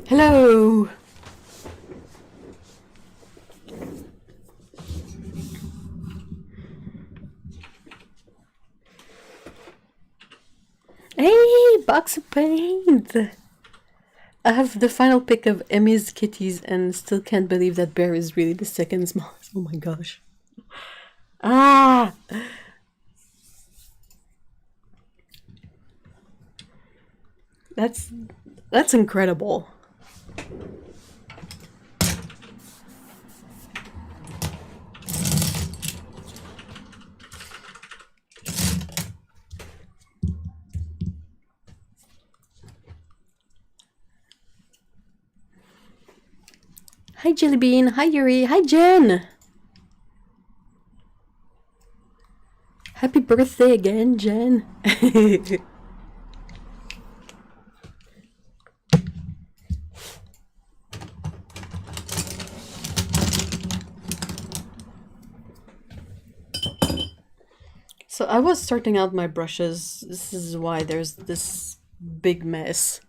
Hello! Hey, box of paint! I have the final pick of Emmy's kitties and still can't believe that bear is really the second smallest. Oh my gosh. Ah! That's incredible. Hi Jellybean, hi Yuri, hi Jen! Happy birthday again, Jen! So I was sorting out my brushes. This is why there's this big mess.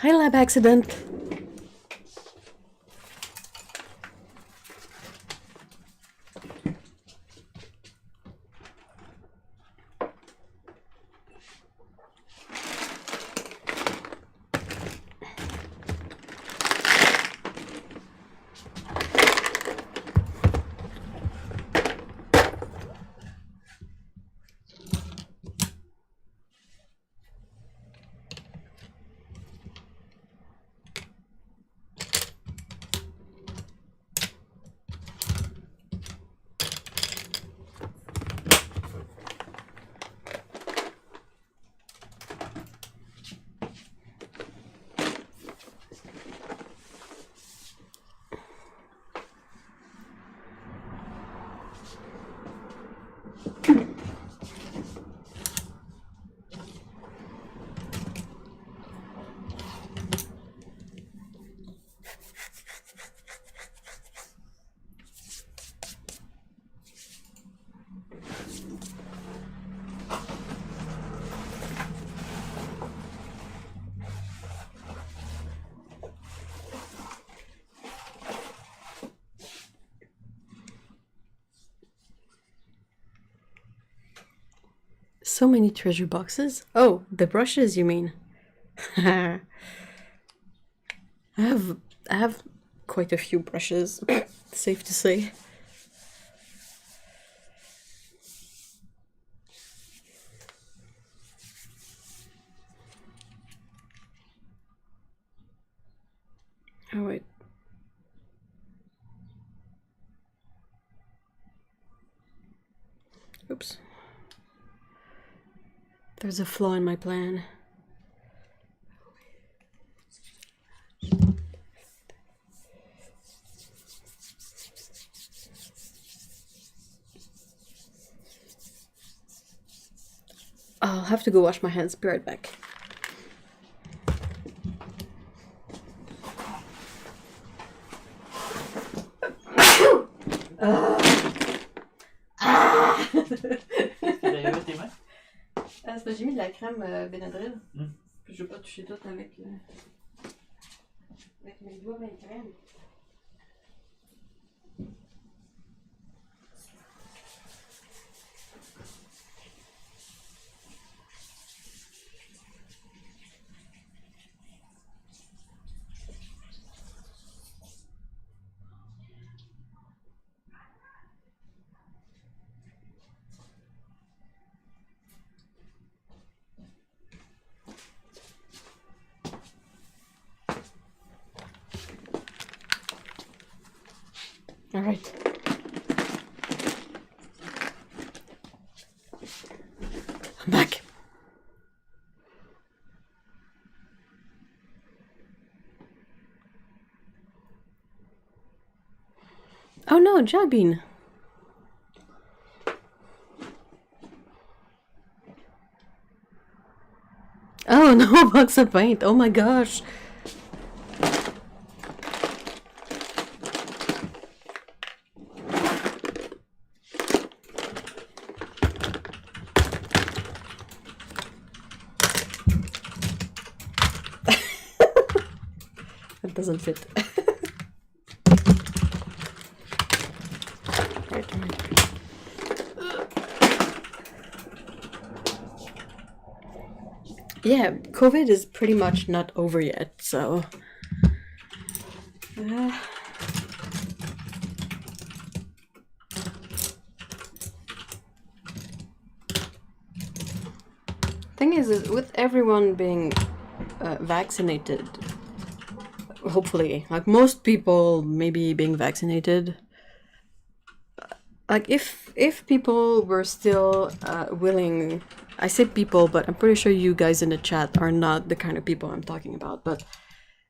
Hi lab accident! So many treasure boxes. Oh, the brushes you mean? I have quite a few brushes, safe to say. Oh wait. Oops. There's a flaw in my plan. I'll have to go wash my hands. Be right back. C'est parce que j'ai mis de la crème Benadryl. Puis je veux pas toucher tout avec mes doigts avec crème. All right. I'm back. Oh no, Jabin. Oh no, box of paint. Oh my gosh. That doesn't fit. Right. Yeah, COVID is pretty much not over yet, so... Thing is with everyone being vaccinated, hopefully, like most people maybe being vaccinated, like if people were still willing, I say people, but I'm pretty sure you guys in the chat are not the kind of people I'm talking about, but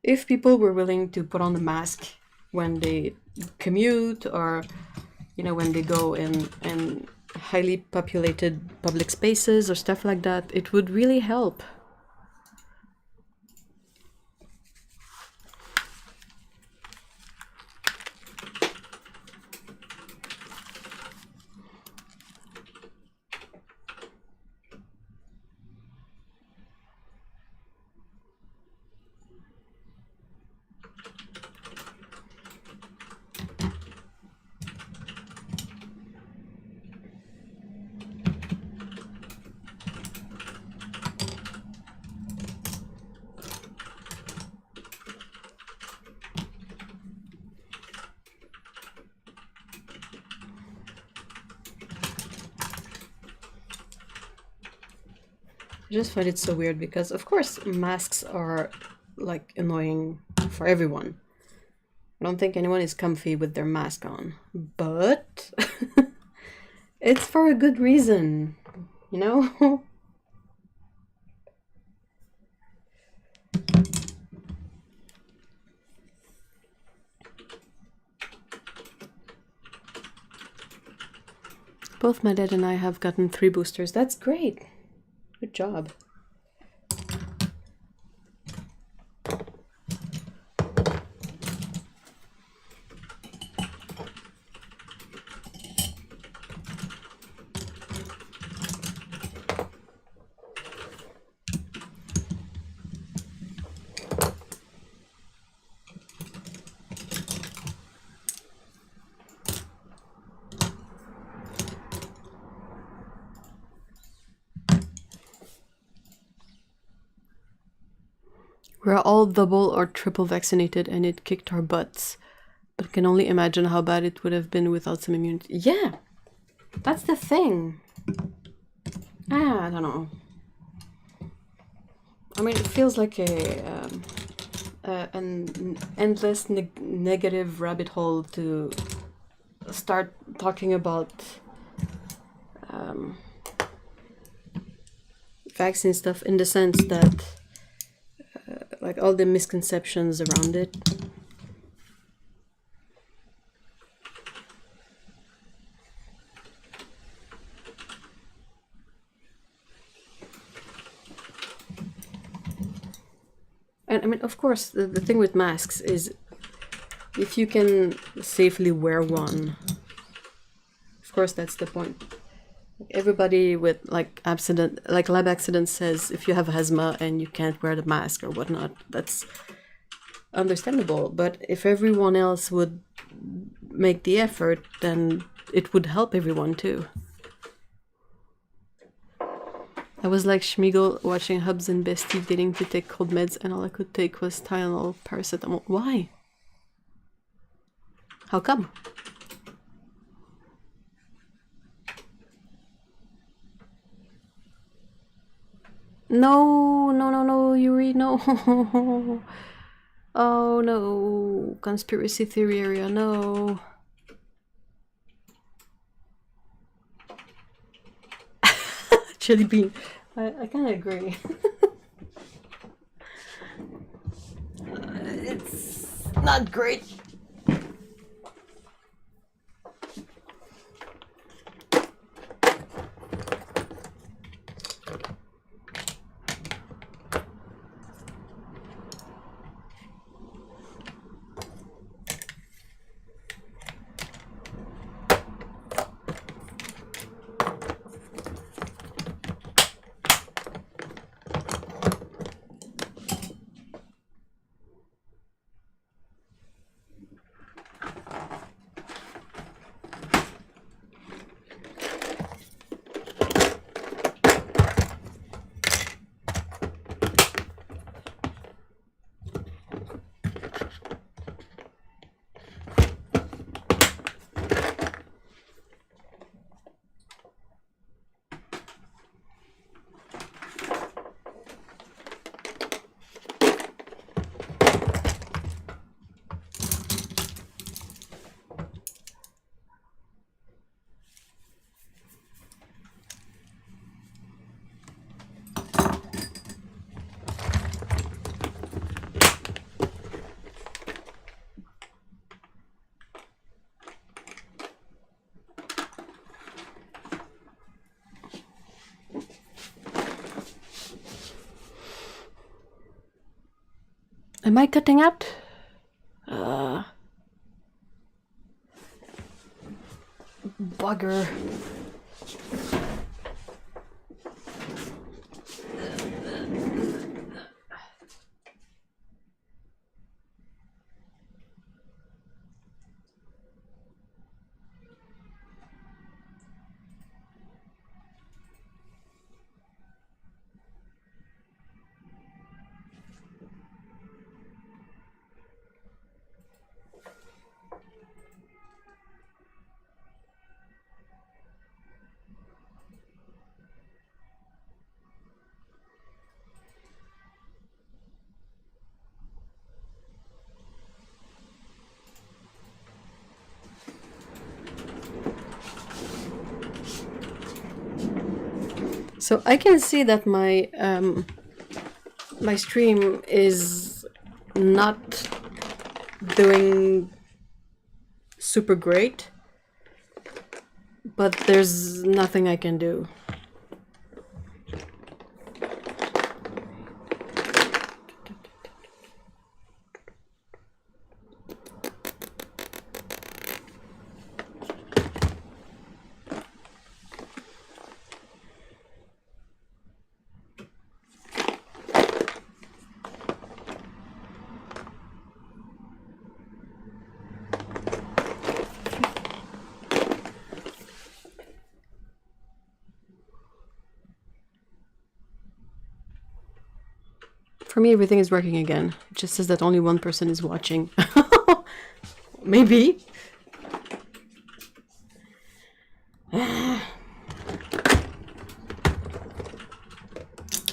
if people were willing to put on the mask when they commute or, you know, when they go in highly populated public spaces or stuff like that, it would really help. I just find it so weird because, of course, masks are, like, annoying for everyone. I don't think anyone is comfy with their mask on, but it's for a good reason, you know? Both my dad and I have gotten 3 boosters. That's great. Good job. We're all double or triple vaccinated and it kicked our butts. But I can only imagine how bad it would have been without some immunity. Yeah, that's the thing. I don't know. I mean, it feels like an endless negative rabbit hole to start talking about vaccine stuff, in the sense that like all the misconceptions around it. And I mean, of course, the thing with masks is if you can safely wear one, of course, that's the point. Everybody with like lab accidents says if you have asthma and you can't wear the mask or whatnot, that's understandable. But if everyone else would make the effort, then it would help everyone too. I was like Schmiegel watching Hubs and Bestie getting to take cold meds and all I could take was Tylenol, paracetamol. Why? How come? No, Yuri, no. Oh no, conspiracy theory area, no. chili bean. I kind of agree. It's not great. Am I cutting out? Bugger. So I can see that my my stream is not doing super great, but there's nothing I can do. For me, everything is working again. It just says that only one person is watching. Maybe. I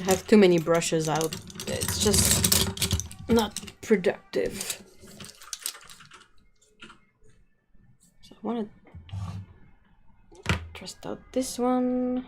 have too many brushes out. It's just not productive. So I want to test out this one.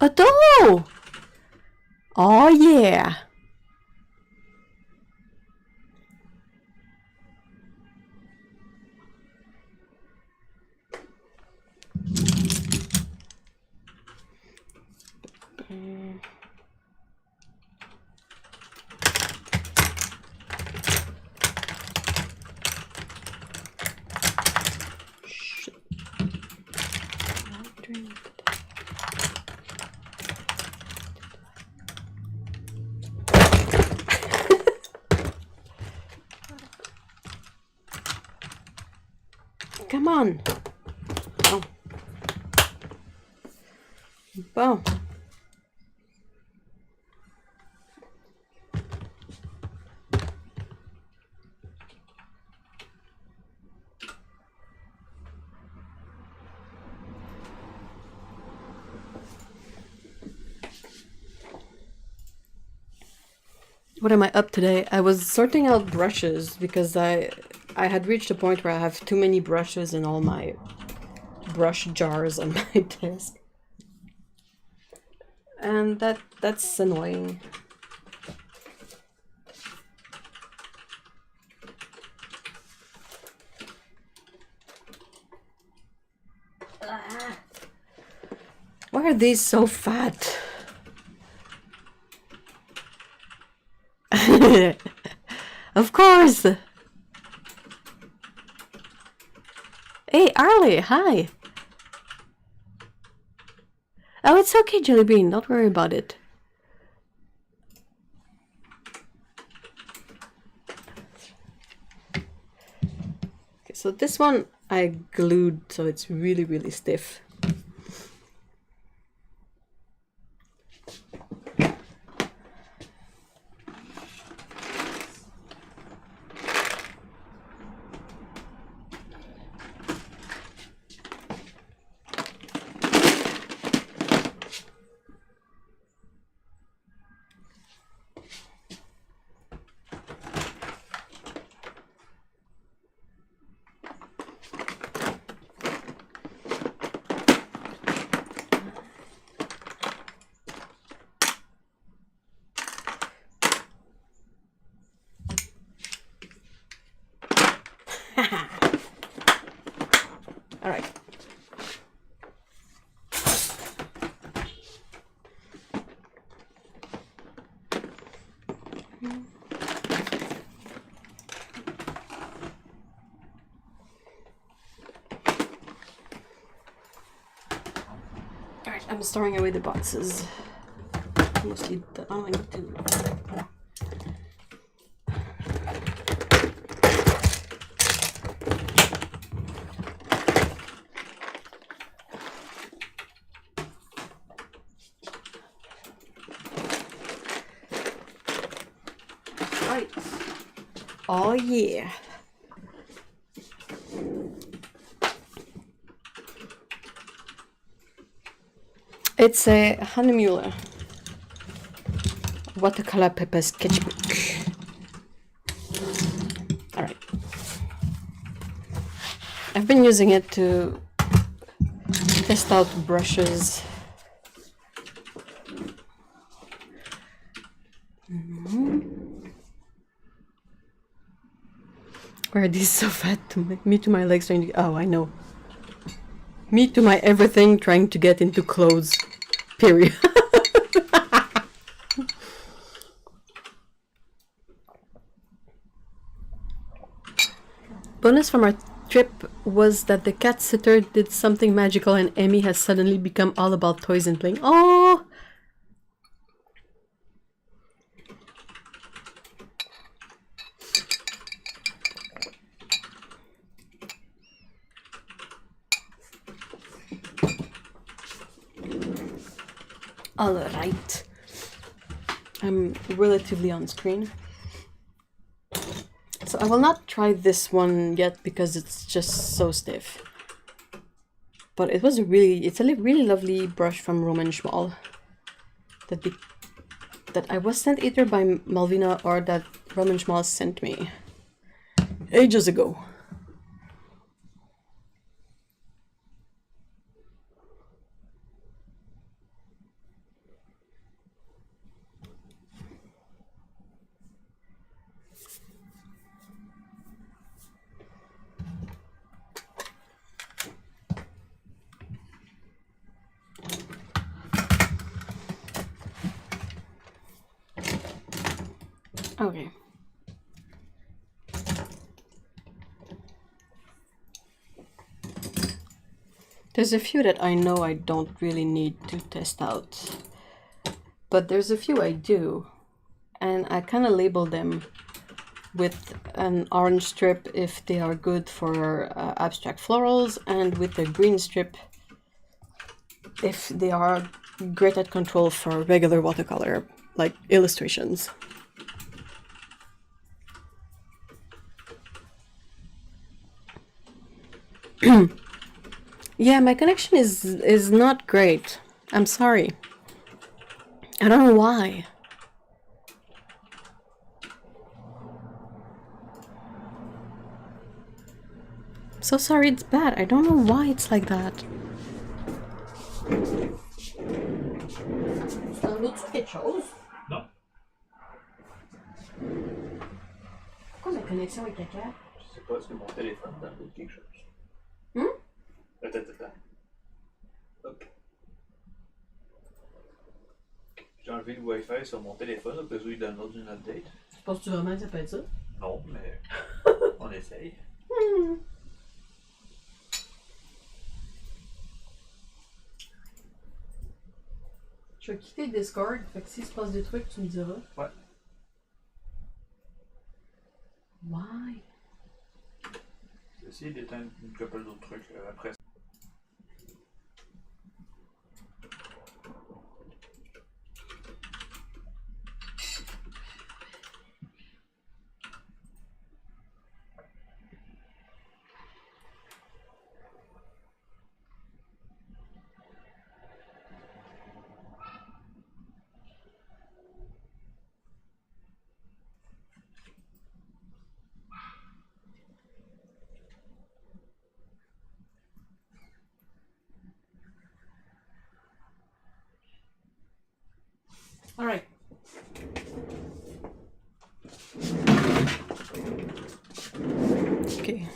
A dough! Oh yeah! Come on. Oh. Well, what am I up today? I was sorting out brushes because I had reached a point where I have too many brushes in all my brush jars on my desk. And that's annoying. Why are these so fat? Of course. Hey, Arlie, hi. Oh, it's okay, Jellybean. Don't worry about it. Okay, so this one I glued, so it's really, really stiff. All right. Alright, I'm storing away the boxes. Mostly the I need to. Right. Oh yeah. It's a Hahnemuhle watercolor paper sketchbook. Alright. I've been using it to test out brushes. Why are these so fat? Me to my legs trying to... Oh, I know. Me to my everything trying to get into clothes. Period. Bonus from our trip was that the cat sitter did something magical and Emmy has suddenly become all about toys and playing. Oh! Alright. I'm relatively on screen. So I will not try this one yet because it's just so stiff. But it was it's a really lovely brush from Roman Schmal that I was sent either by Malvina or that Roman Schmal sent me ages ago. Okay. There's a few that I know I don't really need to test out, but there's a few I do, and I kind of label them with an orange strip if they are good for abstract florals, and with a green strip if they are great at control for regular watercolor, like illustrations. Yeah, my connection is not great. I'm sorry. I don't know why. So sorry it's bad. I don't know why it's like that. Un autre quelque chose? Non. Pourquoi ma connexion est caca? Je sais pas, est-ce que mon téléphone download quelque chose? Attends. Hop. J'ai enlevé le Wi-Fi sur mon téléphone au cas où il download une update. Penses-tu vraiment que ça peut être ça? Non, mais on essaye. Je vais quitter Discord, fait que s'il se passe des trucs, tu me diras. Ouais. Why? J'ai essayé d'éteindre une couple d'autres trucs après. Alright. Okay.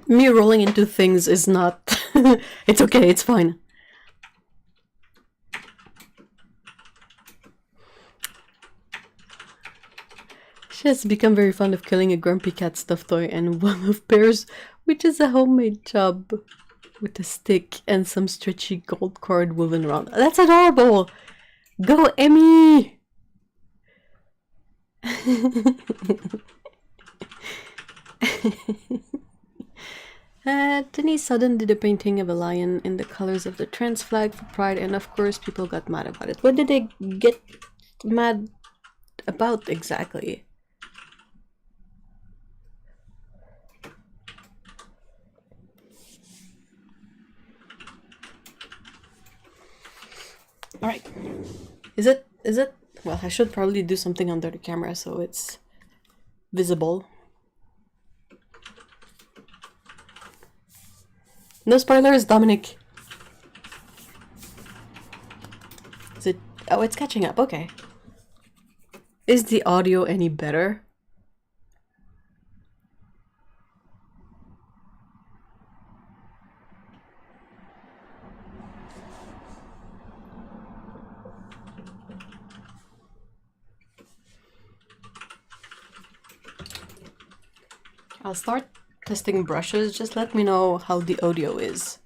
Me rolling into things is not... It's okay, it's fine. She has become very fond of killing a grumpy cat stuffed toy and one of Bear's, which is a homemade job with a stick and some stretchy gold cord woven around. That's adorable! Go, Emmy! Denise Sudden did a painting of a lion in the colors of the trans flag for Pride, and of course people got mad about it. What did they get mad about exactly? Alright. Is it? Well, I should probably do something under the camera so it's visible. No spoilers, Dominic. Is it? Oh, it's catching up. Okay. Is the audio any better? I'll start testing brushes. Just let me know how the audio is.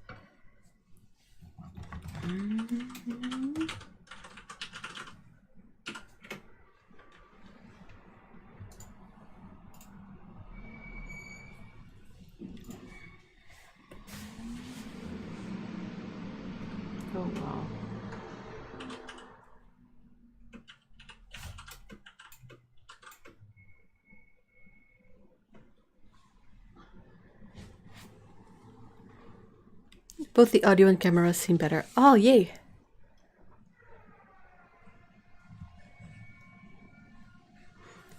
Oh wow. Both the audio and camera seem better. Oh, yay!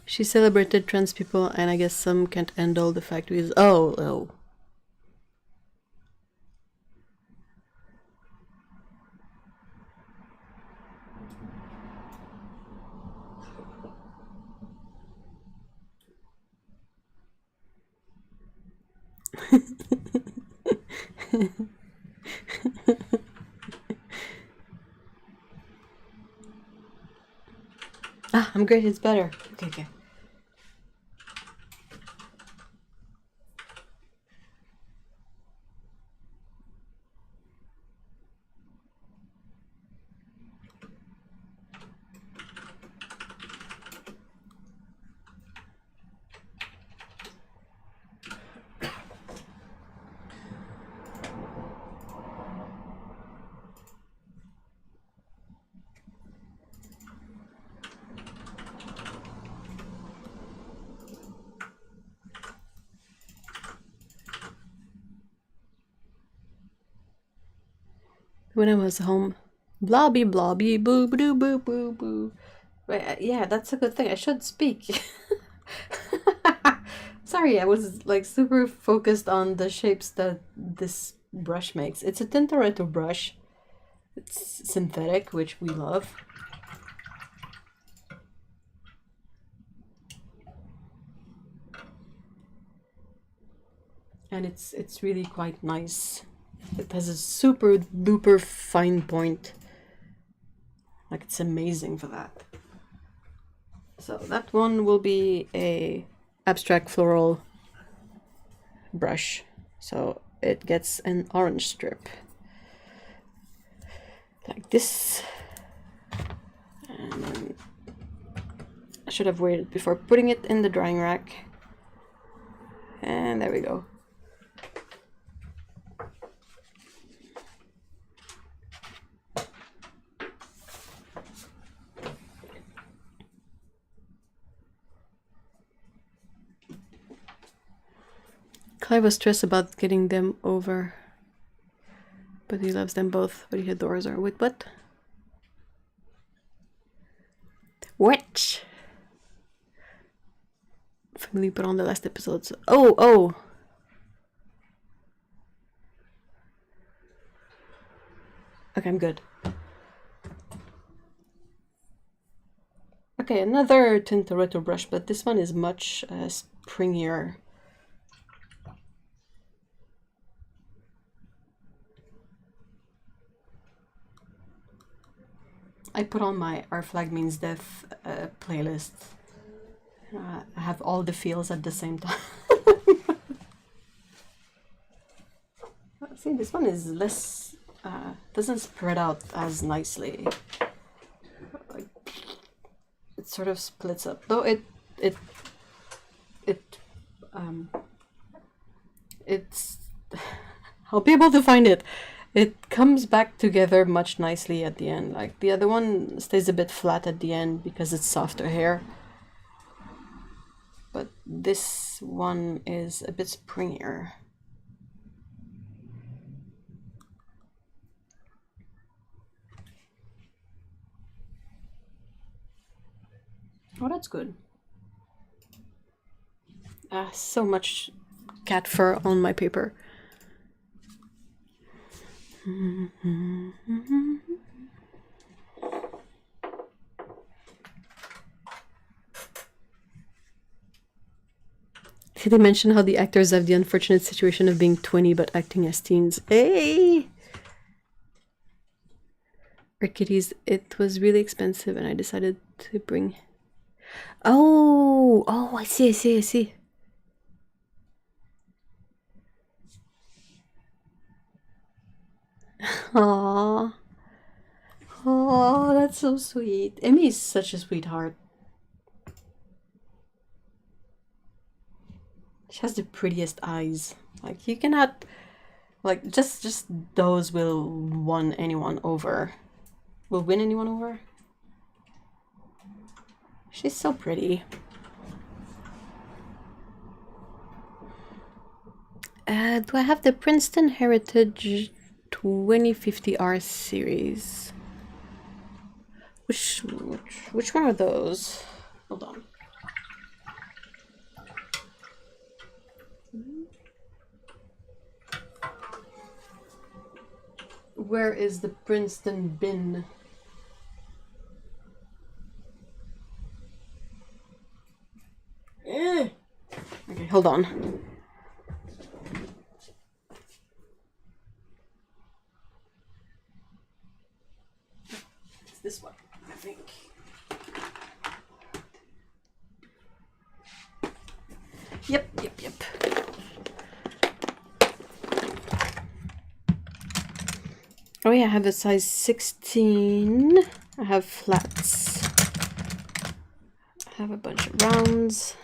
She celebrated trans people, and I guess some can't handle the fact with oh. Ah, I'm great, it's better. Okay. when I was home. Blobby, blobby, boo, boo, boo, boo, boo. Wait, yeah, that's a good thing. I should speak. Sorry, I was like super focused on the shapes that this brush makes. It's a Tintoretto brush. It's synthetic, which we love. And it's really quite nice. It has a super duper fine point. Like, it's amazing for that. So that one will be a abstract floral brush. So it gets an orange strip. Like this. And then I should have waited before putting it in the drying rack. And there we go. Clive was stressed about getting them over, but he loves them both, but he adores her. Wait, what? Which? Family put on the last episodes. Oh! Okay, I'm good. Okay, another Tintoretto brush, but this one is much springier. I put on my Our Flag Means Death playlist. I have all the feels at the same time. See, this one is less, doesn't spread out as nicely. Like, it sort of splits up, though it's I'll be able to find it. It comes back together much nicely at the end. Like, the other one stays a bit flat at the end because it's softer hair. But this one is a bit springier. Oh, that's good. So much cat fur on my paper. Did they mention how the actors have the unfortunate situation of being 20 but acting as teens? Hey! Kitties, it was really expensive and I decided to bring... Oh, I see. Aww. Oh, that's so sweet. Emmy is such a sweetheart. She has the prettiest eyes. Like, you cannot... Like, just those will win anyone over. Will win anyone over? She's so pretty. Do I have the Princeton Heritage 2050R series? Which one are those? Hold on. Where is the Princeton bin? Okay, hold on. It's this one, I think. Yep. Oh yeah, I have a size 16. I have flats. I have a bunch of rounds.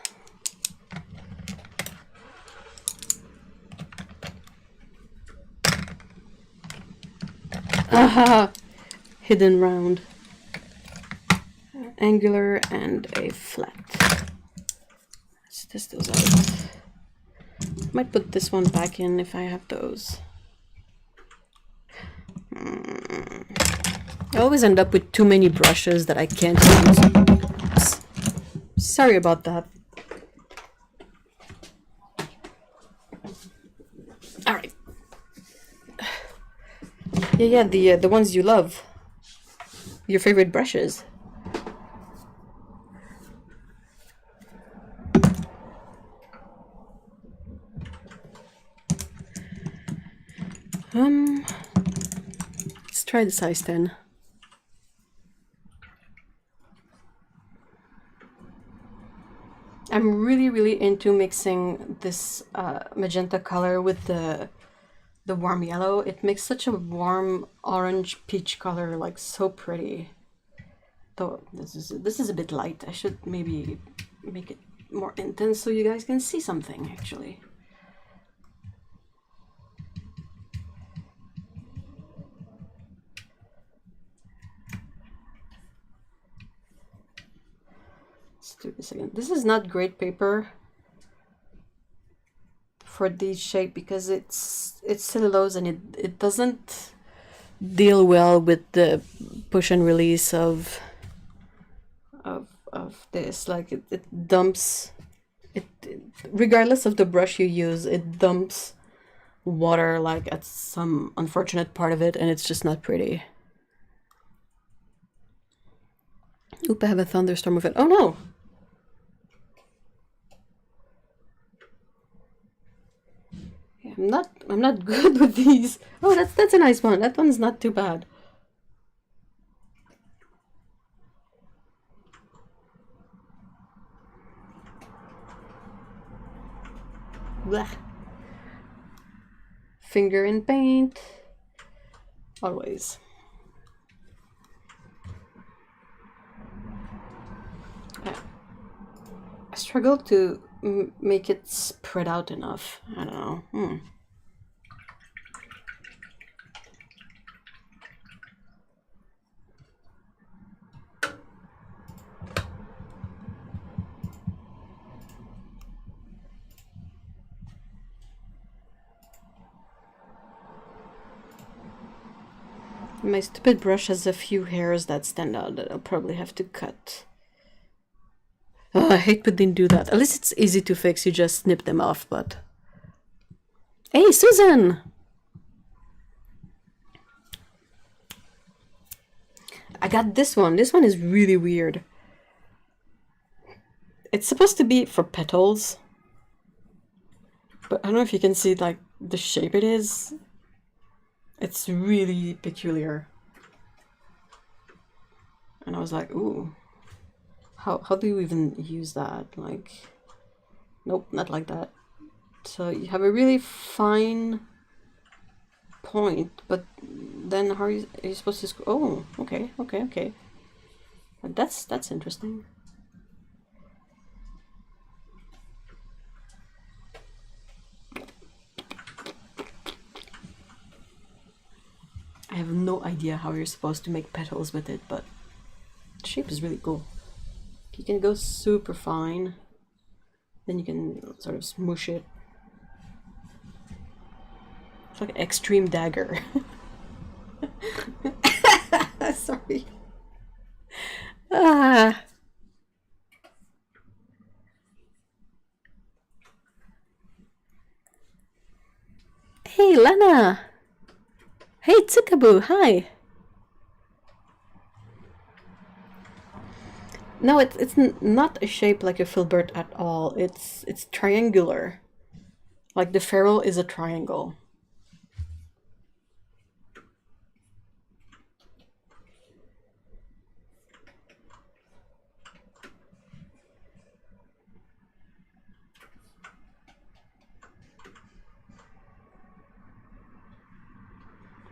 Aha! Hidden round. Angular and a flat. Let's test those out. Might put this one back in if I have those. I always end up with too many brushes that I can't use. Sorry about that. All right. Yeah, the ones you love. Your favorite brushes. Let's try the size 10. I'm really into mixing this magenta color with the warm yellow. It makes such a warm orange peach color, like so pretty. Though this is a bit light. I should maybe make it more intense so you guys can see something actually. Let's do this again. This is not great paper for this shape because it's cellulose and it doesn't deal well with the push and release of this. Like it dumps it regardless of the brush you use, it dumps water like at some unfortunate part of it, and it's just not pretty. Oop, I have a thunderstorm of it. Oh no! Yeah, I'm not good with these. Oh, that's a nice one. That one's not too bad. Blah. Finger in paint. Always. I struggle to make it spread out enough. I don't know. My stupid brush has a few hairs that stand out that I'll probably have to cut. Oh, I hate when they do that. At least it's easy to fix. You just snip them off, but... Hey, Susan! I got this one. This one is really weird. It's supposed to be for petals. But I don't know if you can see, like, the shape it is. It's really peculiar. And I was like, ooh. How do you even use that? Like, nope, not like that. So you have a really fine point, but then how are you supposed to oh, okay. That's interesting. I have no idea how you're supposed to make petals with it, but the shape is really cool. You can go super fine, then you can sort of smoosh it. It's like an extreme dagger. Sorry. Ah. Hey, Lena. Hey, Tsukaboo. Hi. No, it's not a shape like a filbert at all. It's triangular. Like the ferrule is a triangle.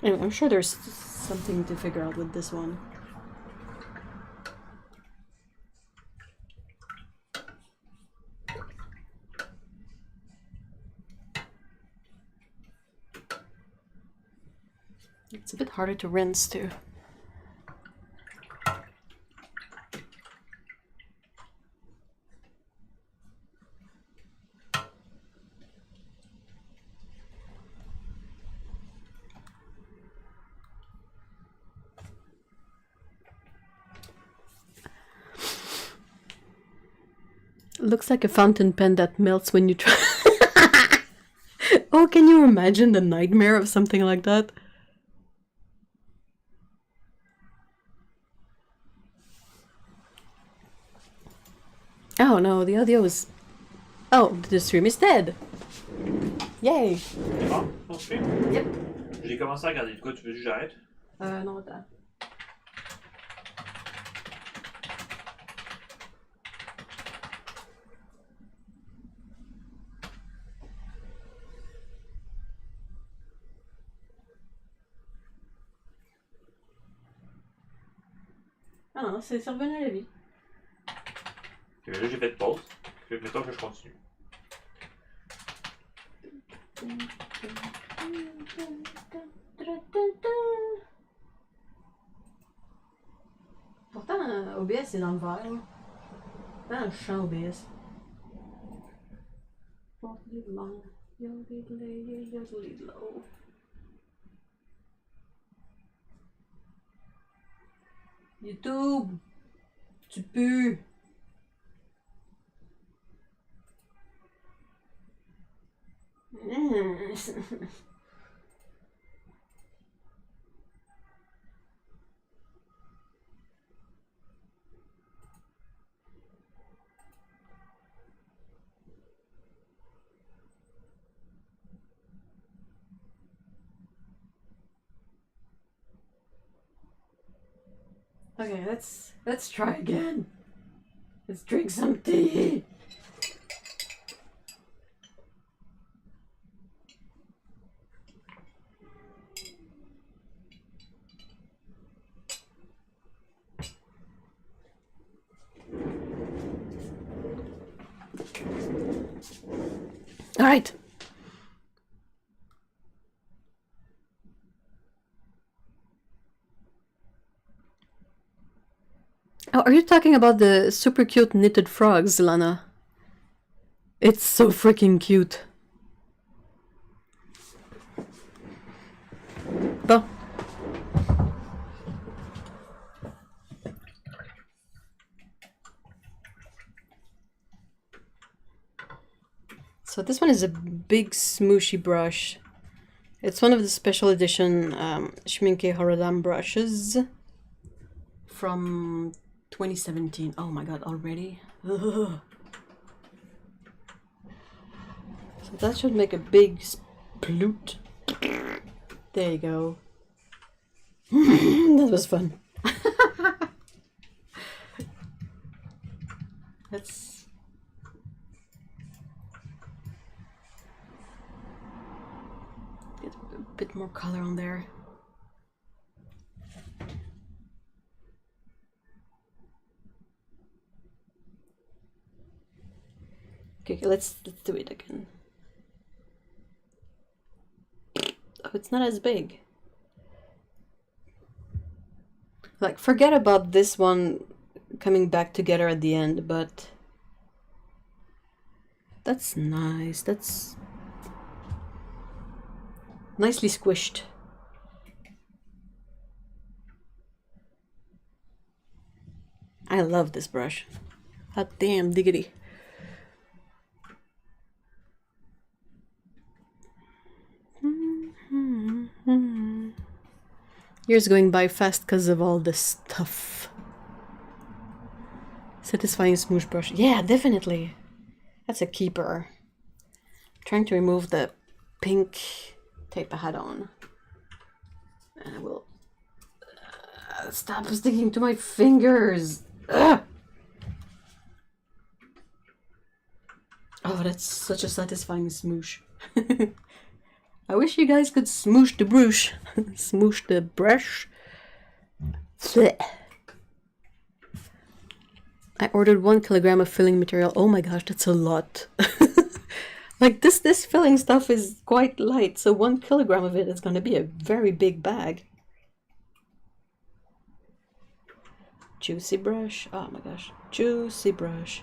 Anyway, I'm sure there's something to figure out with this one. It's a bit harder to rinse too. looks like a fountain pen that melts when you try. Oh, can you imagine the nightmare of something like that? Oh no, the audio is... Oh, the stream is dead! Yay! C'est bon, on se fait? Yep. J'ai commencé à regarder de quoi, tu veux que j'arrête? Non, attends. Ah non, c'est revenu à la vie. Et là, j'ai fait de pause. Mettons que je continue. Pourtant, OBS est dans le vert. Là. Dans le champ OBS. YouTube, tu pues. Okay, let's try again. Let's drink some tea. All right. Oh, are you talking about the super cute knitted frogs, Lana? It's so freaking cute. Bon. So this one is a big smooshy brush. It's one of the special edition Schminke Horadam brushes from 2017. Oh my god, already? Ugh. So that should make a big sploot. There you go. That was fun. Let's... get a bit more color on there. Okay, let's do it again. Oh, it's not as big. Like, forget about this one coming back together at the end, but that's nice. That's nicely squished. I love this brush. Hot damn diggity. Years going by fast because of all this stuff. Satisfying smooth brush. Yeah, definitely. That's a keeper. Trying to remove the pink tape I had on. And I will stop sticking to my fingers. Ugh! Oh, that's such a satisfying smoosh. I wish you guys could smoosh the brush. Smoosh the brush. Blech. I ordered 1 kilogram of filling material. Oh my gosh, that's a lot. Like this filling stuff is quite light, so 1 kilogram of it is going to be a very big bag. Juicy brush. Oh my gosh. Juicy brush.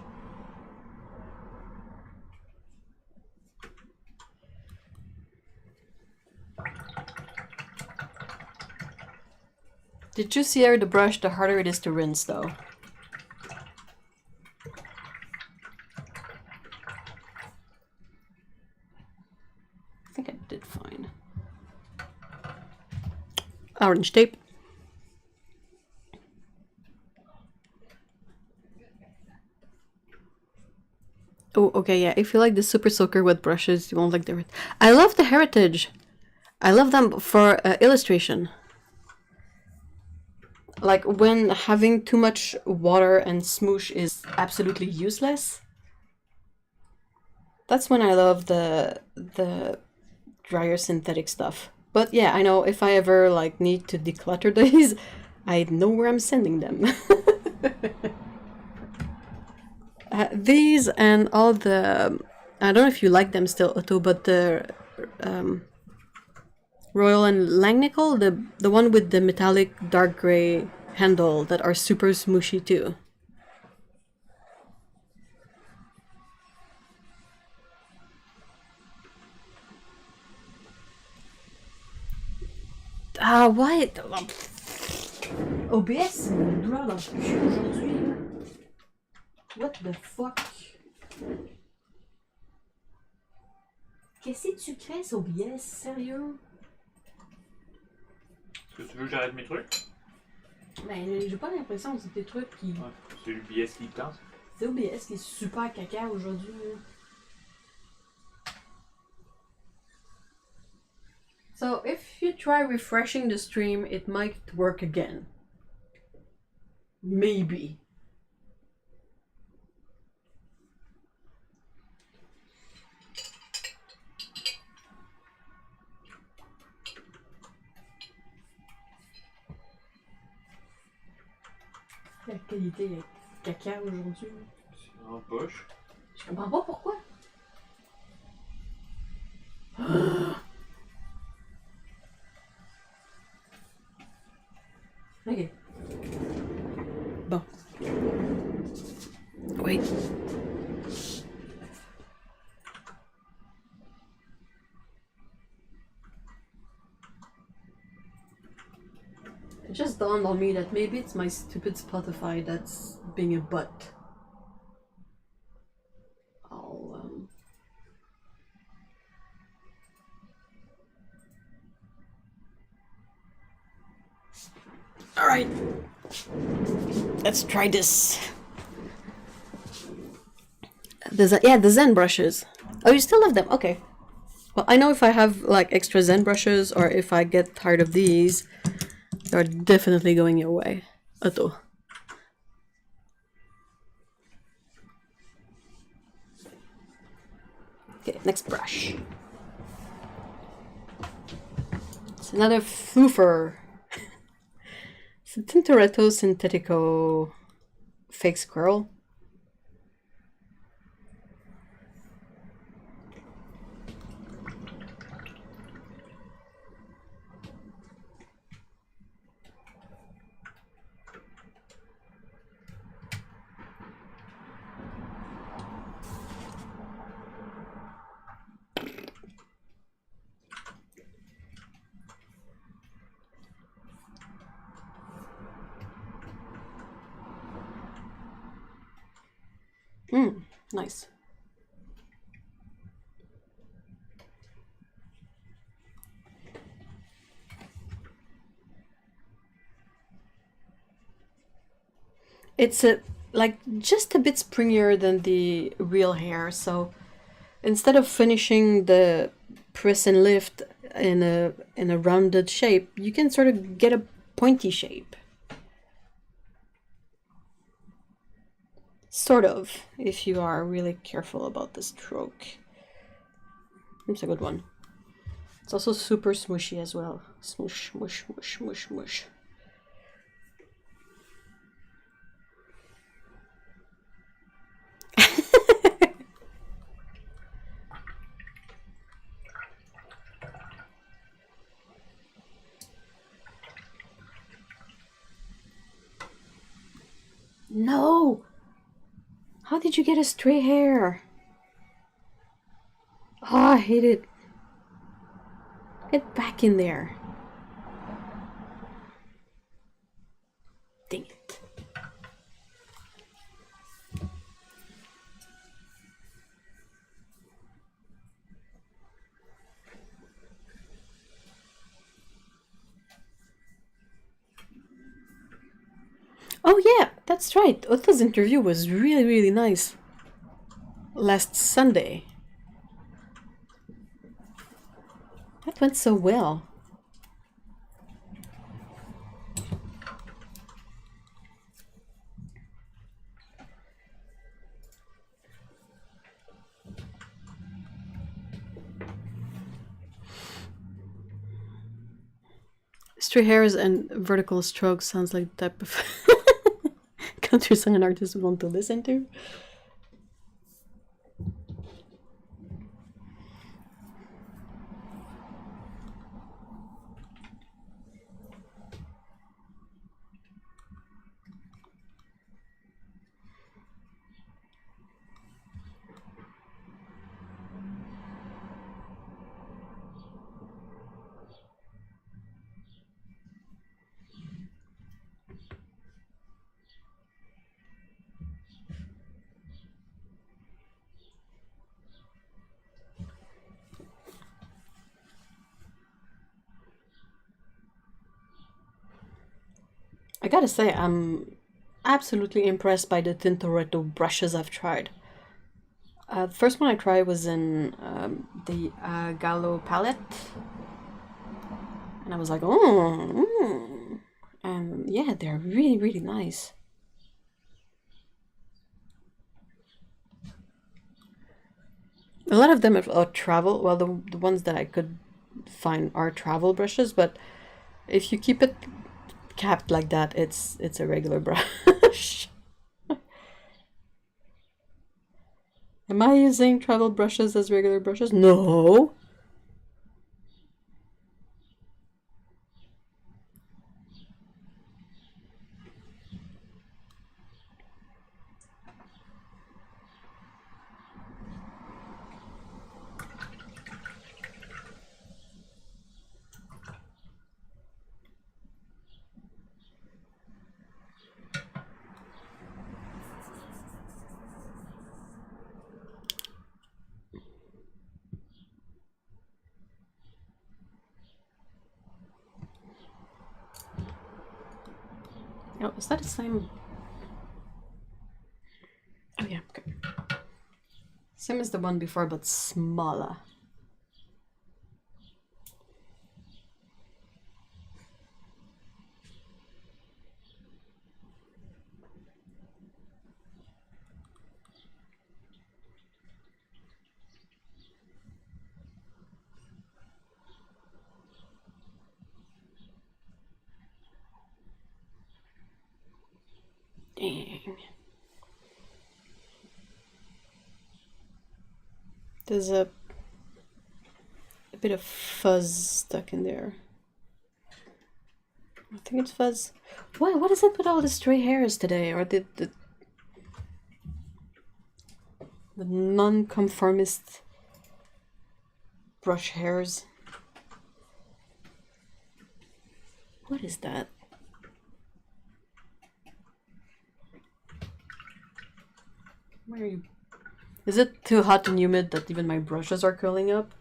The juicier the brush, the harder it is to rinse though. Orange tape. Oh, okay, yeah. If you like the Super Soaker wet brushes, you won't like the red. I love the Heritage. I love them for illustration. Like when having too much water and smoosh is absolutely useless. That's when I love the drier synthetic stuff. But yeah, I know if I ever like need to declutter these, I know where I'm sending them. These and all the, I don't know if you like them still, Otto, but the Royal and Langnickel, the one with the metallic dark gray handle that are super smooshy too. Ah, what? OBS, douleur dans le cul aujourd'hui. What the fuck? Qu'est-ce que tu crées, OBS? Sérieux? Est-ce que tu veux que j'arrête mes trucs? Ben, j'ai pas l'impression que c'est tes trucs qui... Ouais, c'est l'UBS qui tente. C'est OBS qui est super caca aujourd'hui. So, if you try refreshing the stream, it might work again. Maybe. La qualité est caca aujourd'hui. C'est en poche. Je comprends pas pourquoi. Ok. Bon. Wait. It just dawned on me that maybe it's my stupid Spotify that's being a butt. I'll, Alright. Let's try this. The Zen brushes. Oh, you still have them? Okay. Well, I know if I have like extra Zen brushes or if I get tired of these, they're definitely going your way. Otto. Okay, next brush. It's another floofer. It's a Tintoretto Sintetico Fake Squirrel. Nice. It's like just a bit springier than the real hair, so instead of finishing the press and lift in a rounded shape, you can sort of get a pointy shape. Sort of, if you are really careful about the stroke. It's a good one. It's also super smushy as well. Smoosh, mush, mush, mush, mush. No! How did you get a stray hair? Oh, I hate it. Get back in there. Dang it. Oh yeah, that's right. Otto's interview was really, really nice. Last Sunday. That went so well. Straight hairs and vertical strokes sounds like the type of country song an artist would want to listen to. I gotta say, I'm absolutely impressed by the Tintoretto brushes I've tried. The first one I tried was in the Gallo palette, and I was like, oh, and yeah, they're really, really nice. A lot of them are travel, well, the ones that I could find are travel brushes, but if you keep it capped like that, it's a regular brush. Am I using travel brushes as regular brushes? No. Oh, is that the same? Oh yeah, okay. Same as the one before, but smaller. Dang. There's a bit of fuzz stuck in there. I think it's fuzz. What is it with all the stray hairs today? Or the non-conformist brush hairs? What is that? Where are you? Is it too hot and humid that even my brushes are curling up?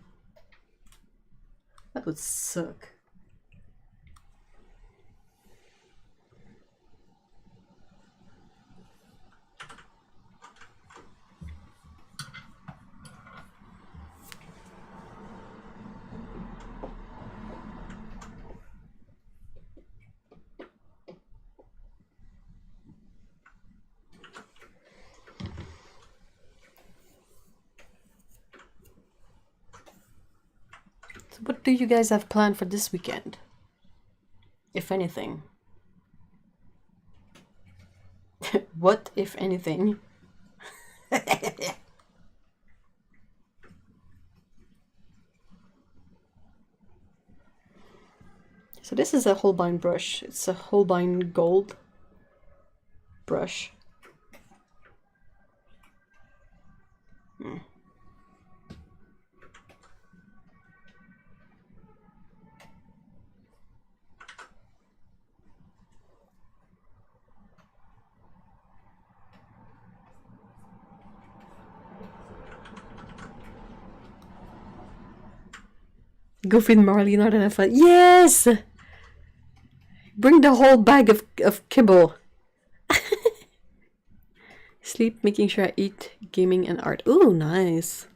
That would suck. What do you guys have planned for this weekend? If anything. What, if anything? So this is a Holbein brush. It's a Holbein gold brush. Go feed Marlena and have fun. Yes! Bring the whole bag of kibble. Sleep, making sure I eat, gaming, and art. Ooh, nice.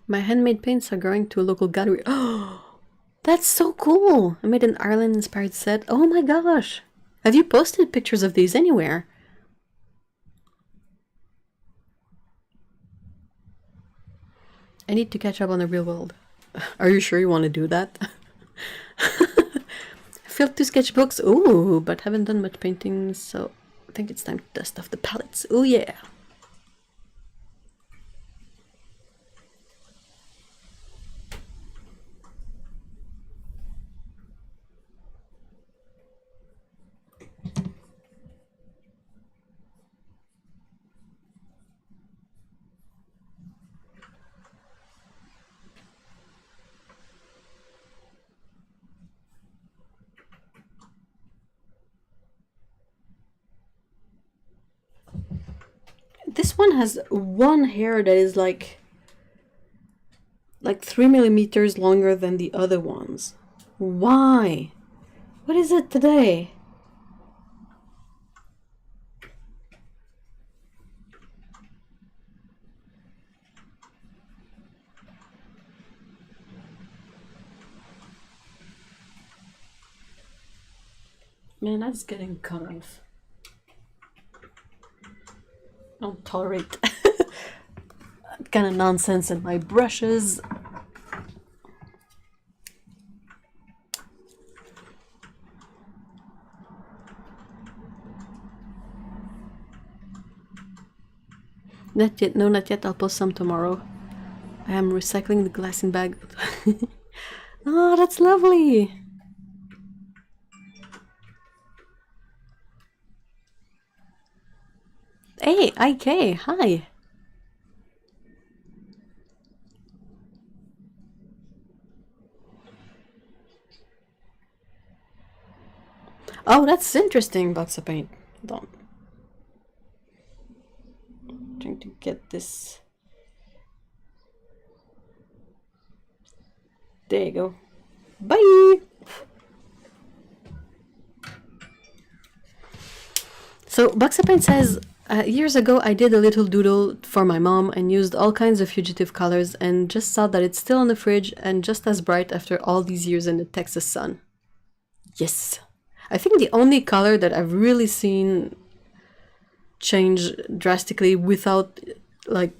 My handmade paints are going to a local gallery. Oh, that's so cool! I made an Ireland-inspired set. Oh my gosh! Have you posted pictures of these anywhere? I need to catch up on the real world. Are you sure you want to do that? Filled 2 sketchbooks. Ooh, but haven't done much painting, so I think it's time to dust off the palettes. Ooh yeah! This one has one hair that is like 3 millimeters longer than the other ones. Why? What is it today? Man, that's getting cut off. I don't tolerate that kind of nonsense in my brushes. Not yet, no, not yet. I'll post some tomorrow. I am recycling the glass in bag. Oh, that's lovely. Hey, IK, hi. Oh, that's interesting, box of paint. Hold on. Trying to get this. There you go. Bye! So, box of paint says, years ago I did a little doodle for my mom and used all kinds of fugitive colors and just saw that it's still on the fridge and just as bright after all these years in the Texas sun. Yes. I think the only color that I've really seen change drastically without like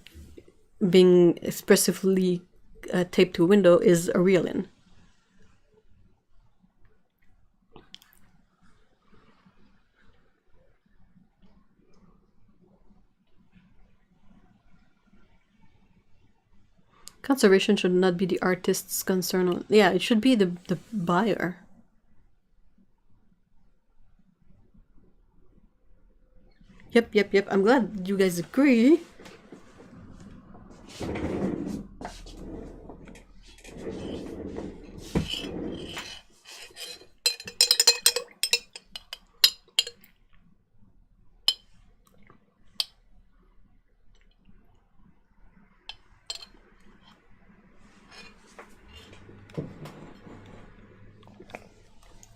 being expressively taped to a window is Aurelian. Conservation should not be the artist's concern. Yeah, it should be the buyer. Yep. I'm glad you guys agree.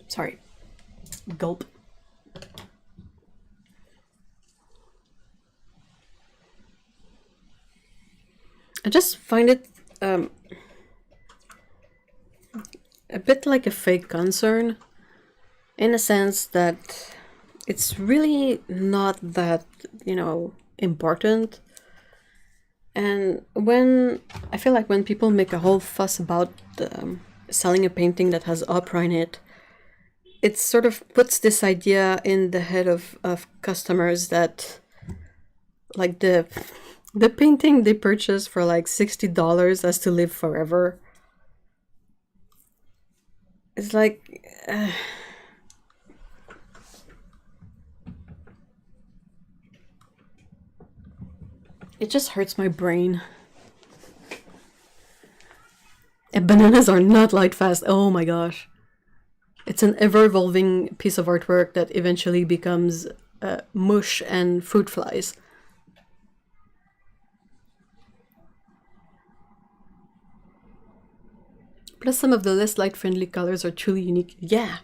Sorry. Gulp. I just find it a bit like a fake concern in a sense that it's really not that, important. And I feel like when people make a whole fuss about selling a painting that has opera in it, it sort of puts this idea in the head of customers that like the The painting they purchased for like $60 has to live forever. It's like... it just hurts my brain. And bananas are not light fast. Oh my gosh. It's an ever-evolving piece of artwork that eventually becomes mush and fruit flies. Plus some of the less light-friendly colors are truly unique. Yeah.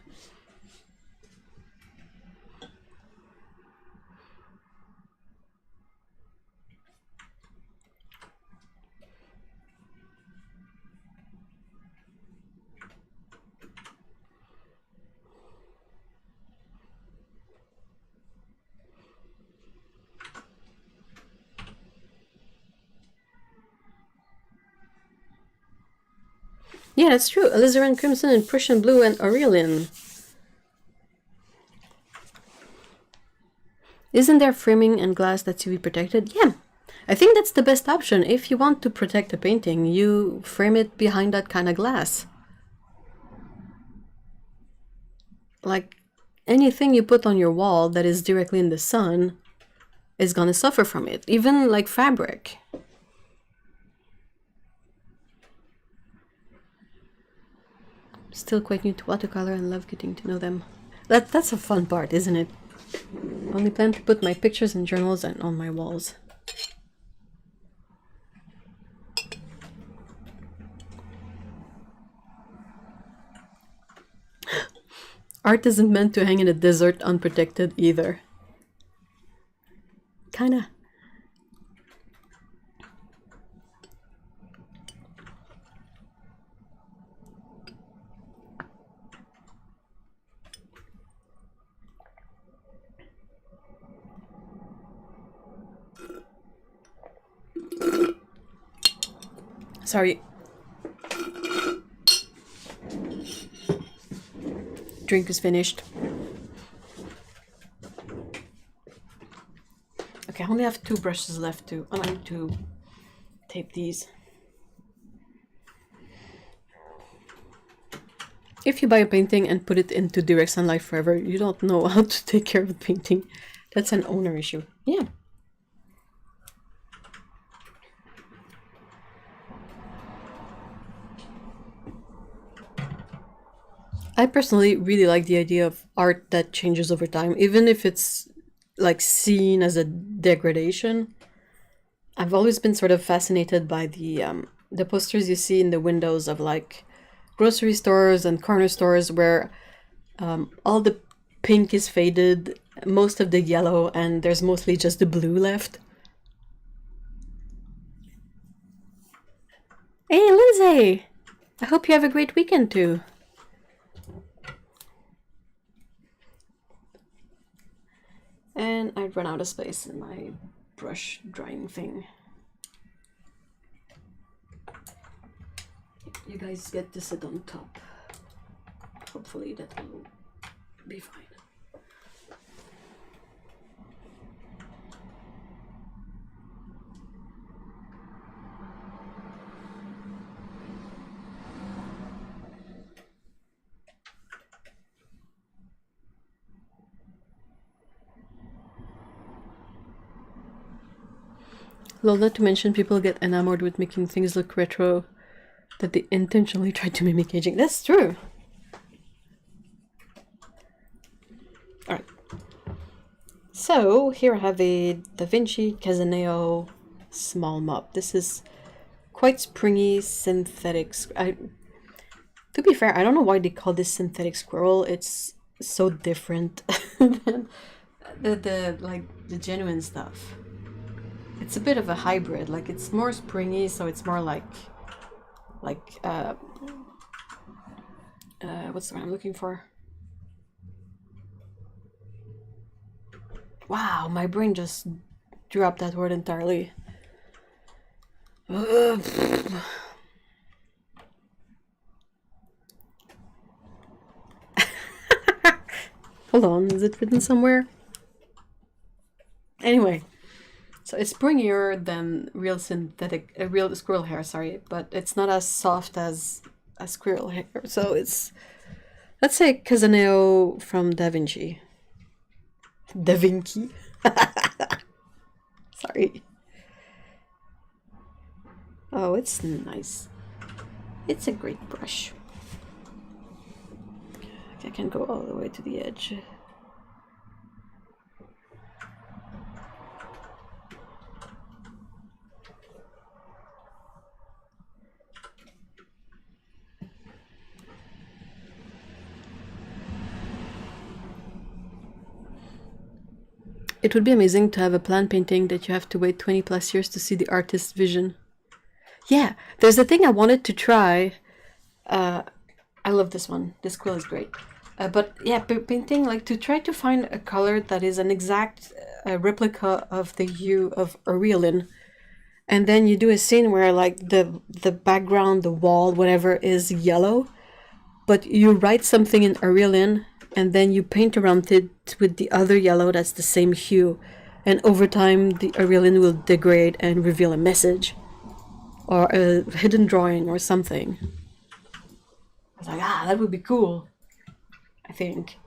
Yeah, that's true. Alizarin Crimson and Prussian Blue and Aurelian. Isn't there framing and glass that's UV protected? Yeah. I think that's the best option. If you want to protect a painting, you frame it behind that kind of glass. Like, anything you put on your wall that is directly in the sun is gonna suffer from it. Even like fabric. Still quite new to watercolor and love getting to know them. That's a fun part, isn't it? Only plan to put my pictures in journals and on my walls. Art isn't meant to hang in the desert unprotected either. Kinda. Sorry. Drink is finished. Okay, I only have 2 brushes left to... I need to tape these. If you buy a painting and put it into direct sunlight forever, you don't know how to take care of the painting. That's an owner issue. Yeah. I personally really like the idea of art that changes over time, even if it's like seen as a degradation. I've always been sort of fascinated by the posters you see in the windows of like grocery stores and corner stores where all the pink is faded, most of the yellow, and there's mostly just the blue left. Hey, Lindsay! I hope you have a great weekend too. And I'd run out of space in my brush drying thing. You guys get to sit on top. Hopefully that will be fine. Well, not to mention people get enamored with making things look retro that they intentionally try to mimic aging. That's true. Alright. So, here I have a Da Vinci Casaneo small mop. This is quite springy, synthetic. To be fair, I don't know why they call this synthetic squirrel. It's so different than the genuine stuff. It's a bit of a hybrid, like it's more springy, so it's more like what's the word I'm looking for? Wow, my brain just dropped that word entirely. Hold on, is it written somewhere? Anyway. So it's springier than real synthetic, real squirrel hair, sorry, but it's not as soft as a squirrel hair. So it's, let's say Casaneo from Da Vinci. Da Vinci? Sorry. Oh, it's nice. It's a great brush. I can go all the way to the edge. It would be amazing to have a plan painting that you have to wait 20 plus years to see the artist's vision. Yeah, there's a thing I wanted to try. I love this one. This quill is great. But yeah, painting, like to try to find a color that is an exact replica of the hue of Aurelian. And then you do a scene where like the background, the wall, whatever is yellow. But you write something in Aurelian and then you paint around it with the other yellow that's the same hue. And over time, the Aurelian will degrade and reveal a message. Or a hidden drawing or something. I was like, that would be cool. I think.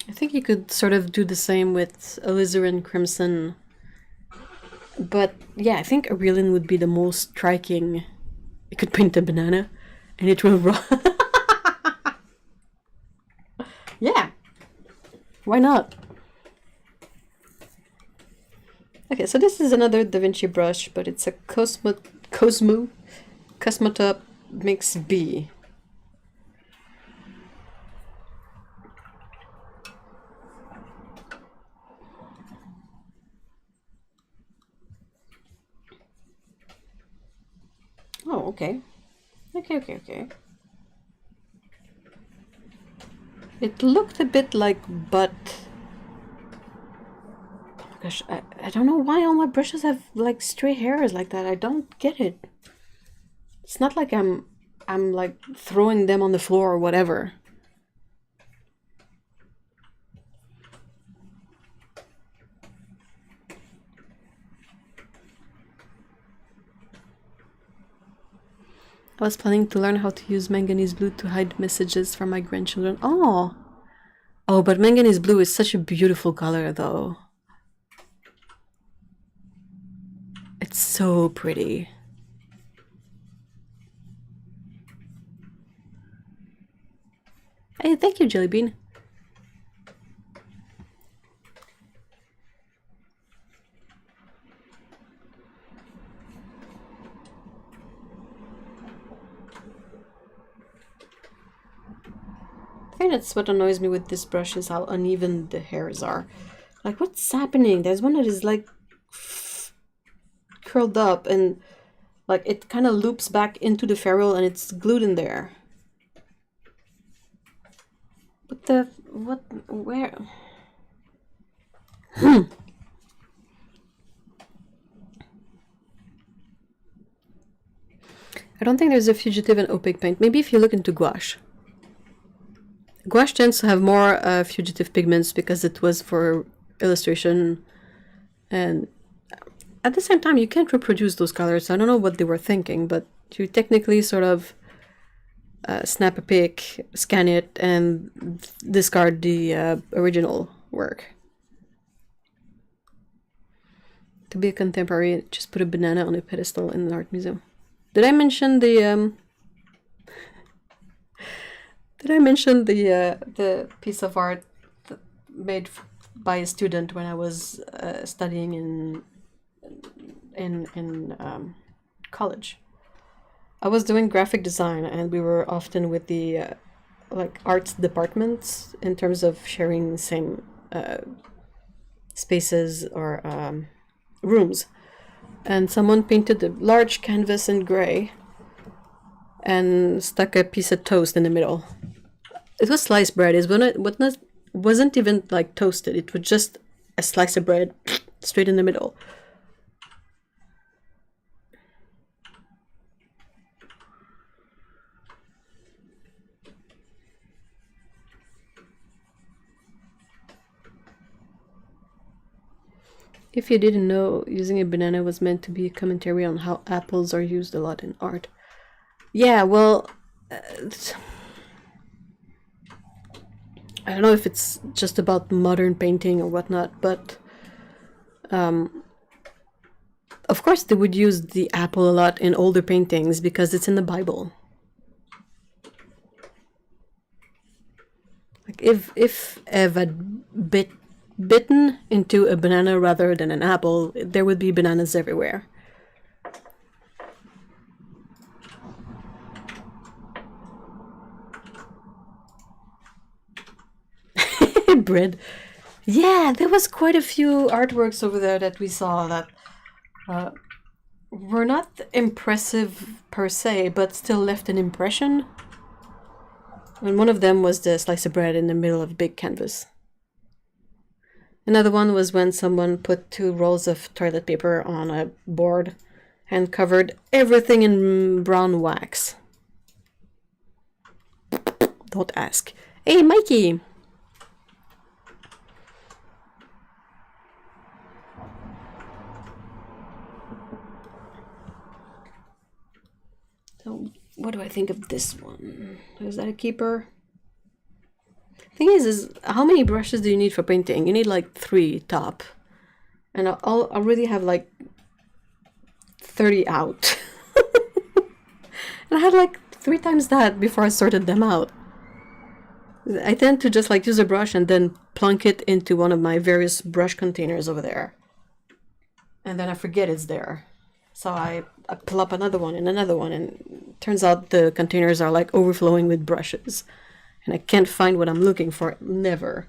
I think you could sort of do the same with alizarin crimson. But yeah, I think Aurelian would be the most striking. You could paint a banana and it will run. Yeah. Why not? Okay, so this is another Da Vinci brush, but it's a Cosmotop Mix B. Oh, okay. Okay. It looked a bit like butt. Oh my gosh, I don't know why all my brushes have like stray hairs like that. I don't get it. It's not like I'm like throwing them on the floor or whatever. I was planning to learn how to use manganese blue to hide messages from my grandchildren. Oh, but manganese blue is such a beautiful color, though. It's so pretty. Hey, thank you, Jellybean. I think that's what annoys me with this brush is how uneven the hairs are. Like, what's happening? There's one that is like curled up and like it kind of loops back into the ferrule and it's glued in there. Where? I don't think there's a fugitive and opaque paint. Maybe if you look into gouache. Gouache tends to have more fugitive pigments because it was for illustration, and at the same time you can't reproduce those colors. I don't know what they were thinking, but you technically sort of snap a pic, scan it, and discard the original work. To be a contemporary, just put a banana on a pedestal in an art museum. Did I mention the the piece of art made by a student when I was studying in college? I was doing graphic design, and we were often with the like arts departments in terms of sharing the same spaces or rooms. And someone painted a large canvas in gray and stuck a piece of toast in the middle. It was sliced bread. Wasn't even like toasted. It was just a slice of bread straight in the middle. If you didn't know, using a banana was meant to be a commentary on how apples are used a lot in art. Yeah, well, I don't know if it's just about modern painting or whatnot, but of course they would use the apple a lot in older paintings because it's in the Bible. Like if Eve had bitten into a banana rather than an apple, there would be bananas everywhere. Bread. Yeah, there was quite a few artworks over there that we saw that were not impressive per se, but still left an impression. And one of them was the slice of bread in the middle of a big canvas. Another one was when someone put 2 rolls of toilet paper on a board and covered everything in brown wax. Don't ask. Hey, Mikey! So, what do I think of this one? Is that a keeper? Thing is how many brushes do you need for painting? You need like 3 top. And I'll already have like 30 out. And I had like 3 times that before I sorted them out. I tend to just like use a brush and then plunk it into one of my various brush containers over there. And then I forget it's there. So I pull up another one and it turns out the containers are like overflowing with brushes. And I can't find what I'm looking for. Never.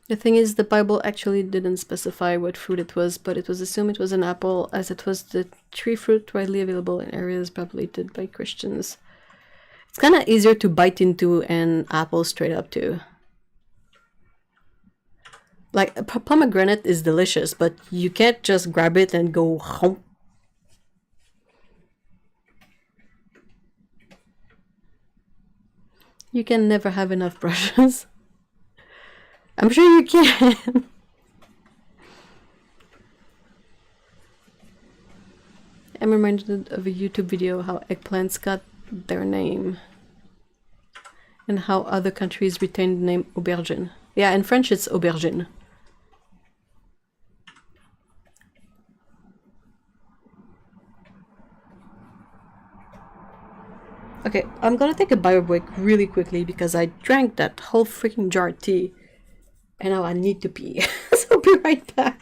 The thing is, the Bible actually didn't specify what fruit it was, but it was assumed it was an apple, as it was the tree fruit widely available in areas populated by Christians. It's kind of easier to bite into an apple straight up, too. Like, a pomegranate is delicious, but you can't just grab it and go home. You can never have enough brushes. I'm sure you can. I'm reminded of a YouTube video how eggplants got their name and how other countries retained the name aubergine. Yeah, in French it's aubergine. Okay, I'm gonna take a bio break really quickly because I drank that whole freaking jar of tea and now I need to pee. So I'll be right back.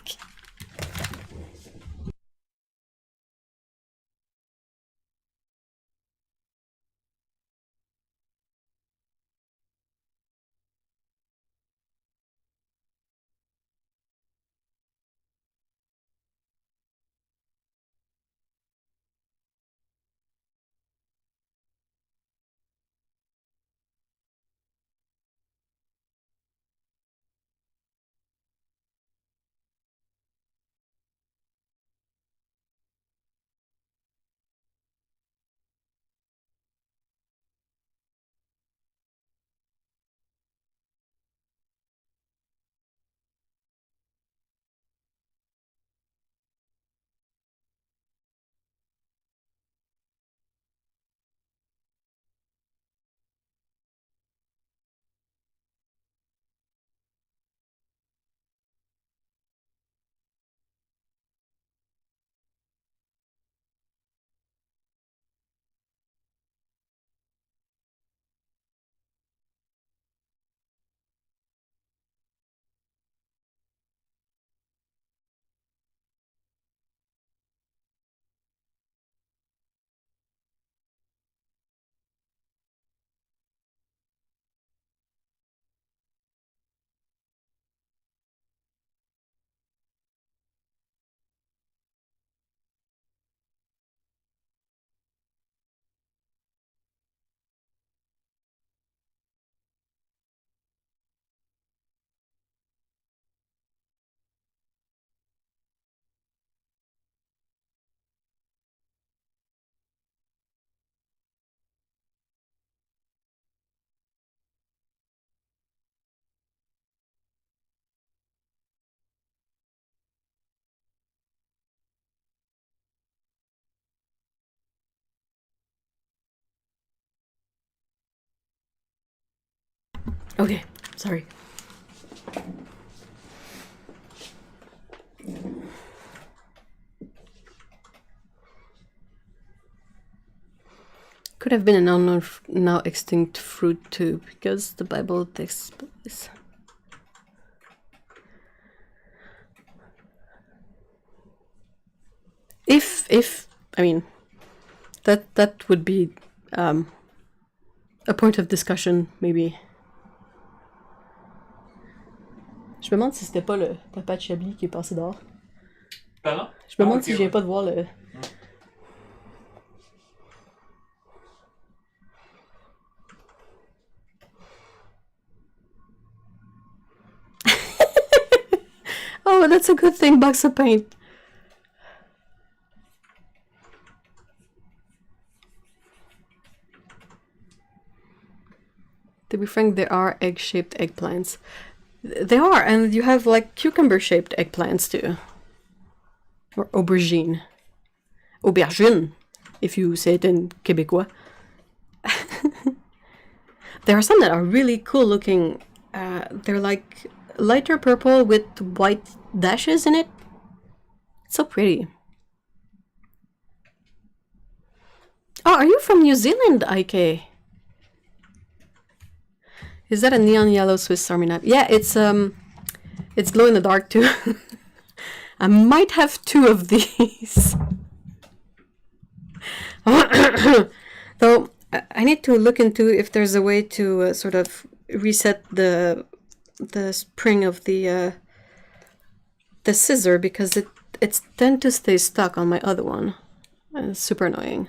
Okay, sorry. Could have been an unknown, now extinct fruit too, because the Bible text is. If I mean, that would be a point of discussion, maybe. Je me demande si c'était pas le papa de Chablis qui est passé dehors. Pardon? Je me demande si je viens pas de voir le. Oh, that's a good thing, box of paint. To be frank, there are egg-shaped eggplants. They are, and you have like cucumber-shaped eggplants too. Or aubergine. Aubergine, if you say it in Québécois. There are some that are really cool looking. They're like lighter purple with white dashes in it. It's so pretty. Oh, are you from New Zealand, IK? Is that a neon yellow Swiss Army knife? Yeah, it's glow in the dark too. I might have 2 of these. Though I need to look into if there's a way to sort of reset the spring of the scissor, because it's tend to stay stuck on my other one. And it's super annoying.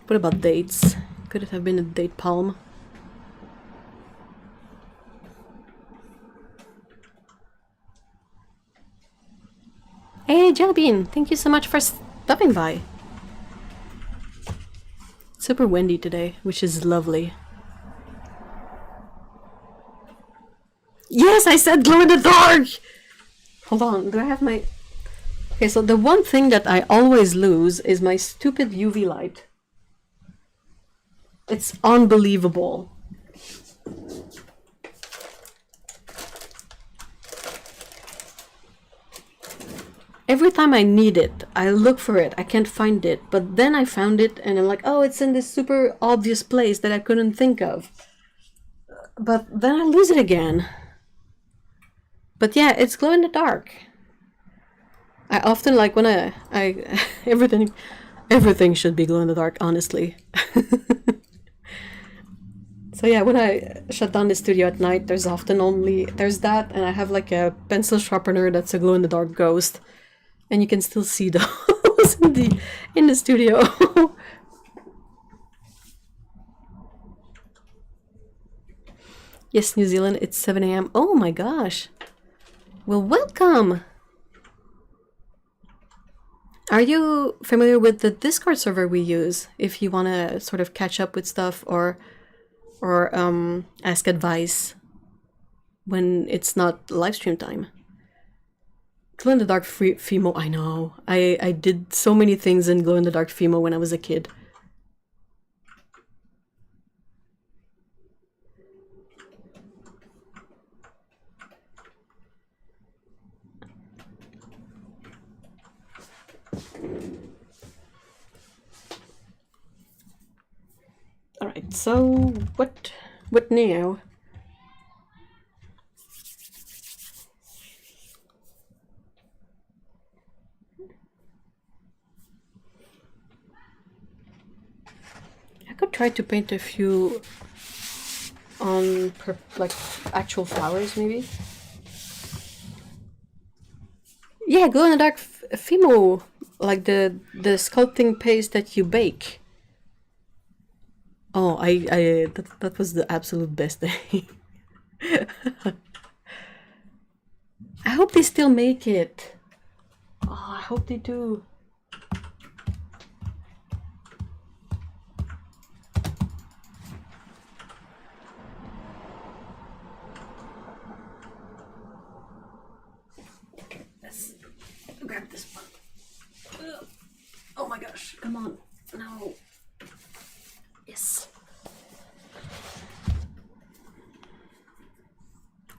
What about dates? Could it have been a date palm? Hey, Jellybean! Thank you so much for stopping by. It's super windy today, which is lovely. Yes, I said glow in the dark! Hold on, do I have my... Okay, so the one thing that I always lose is my stupid UV light. It's unbelievable. Every time I need it, I look for it, I can't find it, but then I found it and I'm like, oh, it's in this super obvious place that I couldn't think of. But then I lose it again. But yeah, it's glow in the dark. I often like when I everything should be glow in the dark, honestly. So yeah, when I shut down the studio at night, there's that, and I have like a pencil sharpener that's a glow in the dark ghost, and you can still see those in the studio. Yes, New Zealand, it's 7 a.m. Oh my gosh. Well, welcome. Are you familiar with the Discord server we use if you want to sort of catch up with stuff or ask advice when it's not live stream time? Glow in the dark Fimo, I know. I did so many things in glow in the dark Fimo when I was a kid. Alright, so what now? I could try to paint a few on like actual flowers, maybe. Yeah, glow in the dark Fimo, like the sculpting paste that you bake. Oh, that was the absolute best thing. I hope they still make it. Oh, I hope they do. Okay, let's grab this one.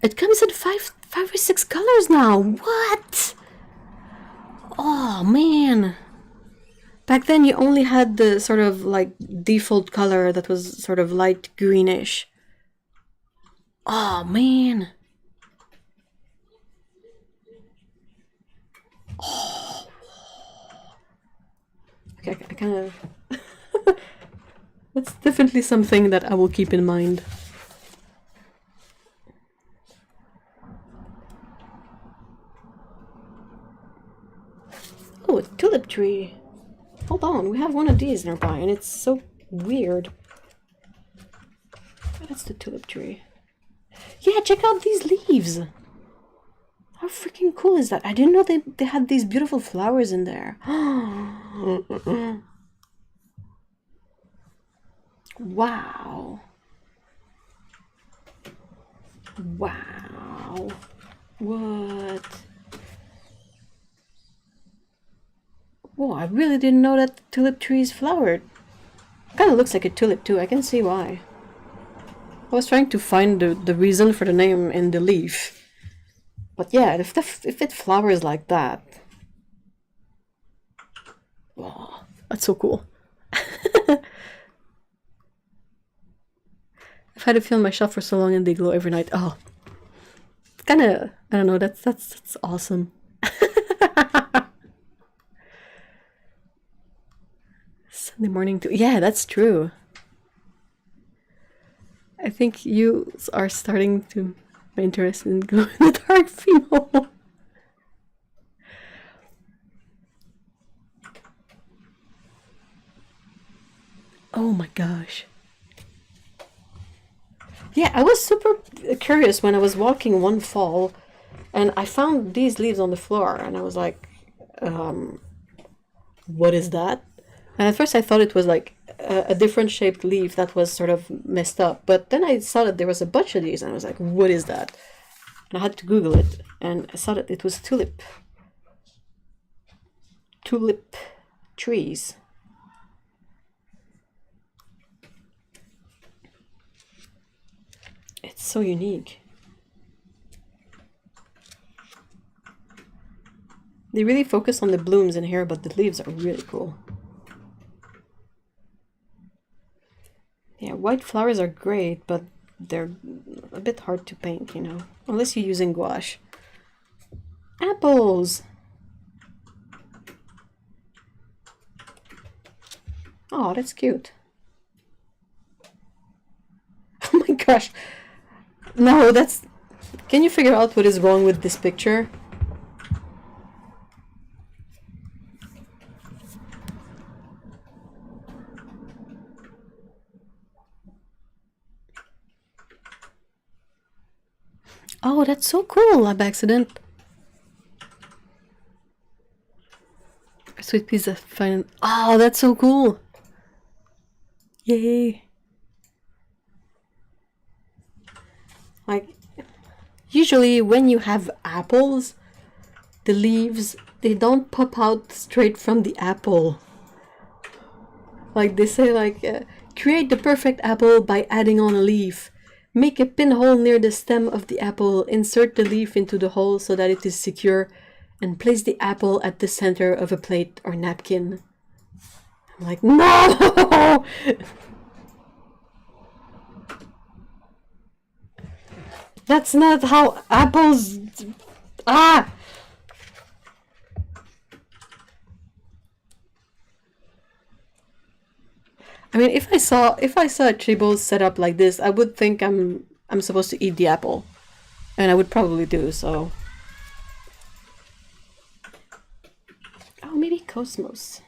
It comes in five or six colors now. What? Oh man. Back then you only had the sort of like default color that was sort of light greenish. Oh man. Oh. Okay, I kind of... That's definitely something that I will keep in mind. Oh, a tulip tree. Hold on, we have one of these nearby and it's so weird. That's the tulip tree. Yeah, check out these leaves. How freaking cool is that? I didn't know they had these beautiful flowers in there. Wow. Wow. What? Whoa, I really didn't know that the tulip trees flowered. Kind of looks like a tulip too, I can see why. I was trying to find the reason for the name in the leaf. But yeah, if it flowers like that... Wow, that's so cool. I've had it on my shelf for so long and they glow every night. Oh, it's kind of, I don't know, that's awesome. Sunday morning too. Yeah, that's true. I think you are starting to be interested in glow in the dark female. Oh my gosh. Yeah, I was super curious when I was walking one fall and I found these leaves on the floor and I was like, what is that? And at first I thought it was like a different shaped leaf that was sort of messed up. But then I saw that there was a bunch of these and I was like, what is that? And I had to Google it and I saw that it was tulip trees. It's so unique. They really focus on the blooms in here, but the leaves are really cool. Yeah, white flowers are great, but they're a bit hard to paint, you know, unless you're using gouache. Apples! Oh, that's cute. Oh my gosh. No, that's... Can you figure out what is wrong with this picture? Oh, that's so cool, by accident. A sweet piece of fine... Oh, that's so cool. Yay. Like, usually when you have apples, the leaves, they don't pop out straight from the apple. Like they say, like, create the perfect apple by adding on a leaf. Make a pinhole near the stem of the apple, insert the leaf into the hole so that it is secure, and place the apple at the center of a plate or napkin. I'm like, no! That's not how apples... Ah! I mean, if I saw a tree bowl set up like this, I would think I'm supposed to eat the apple, and I would probably do so. Oh, maybe cosmos.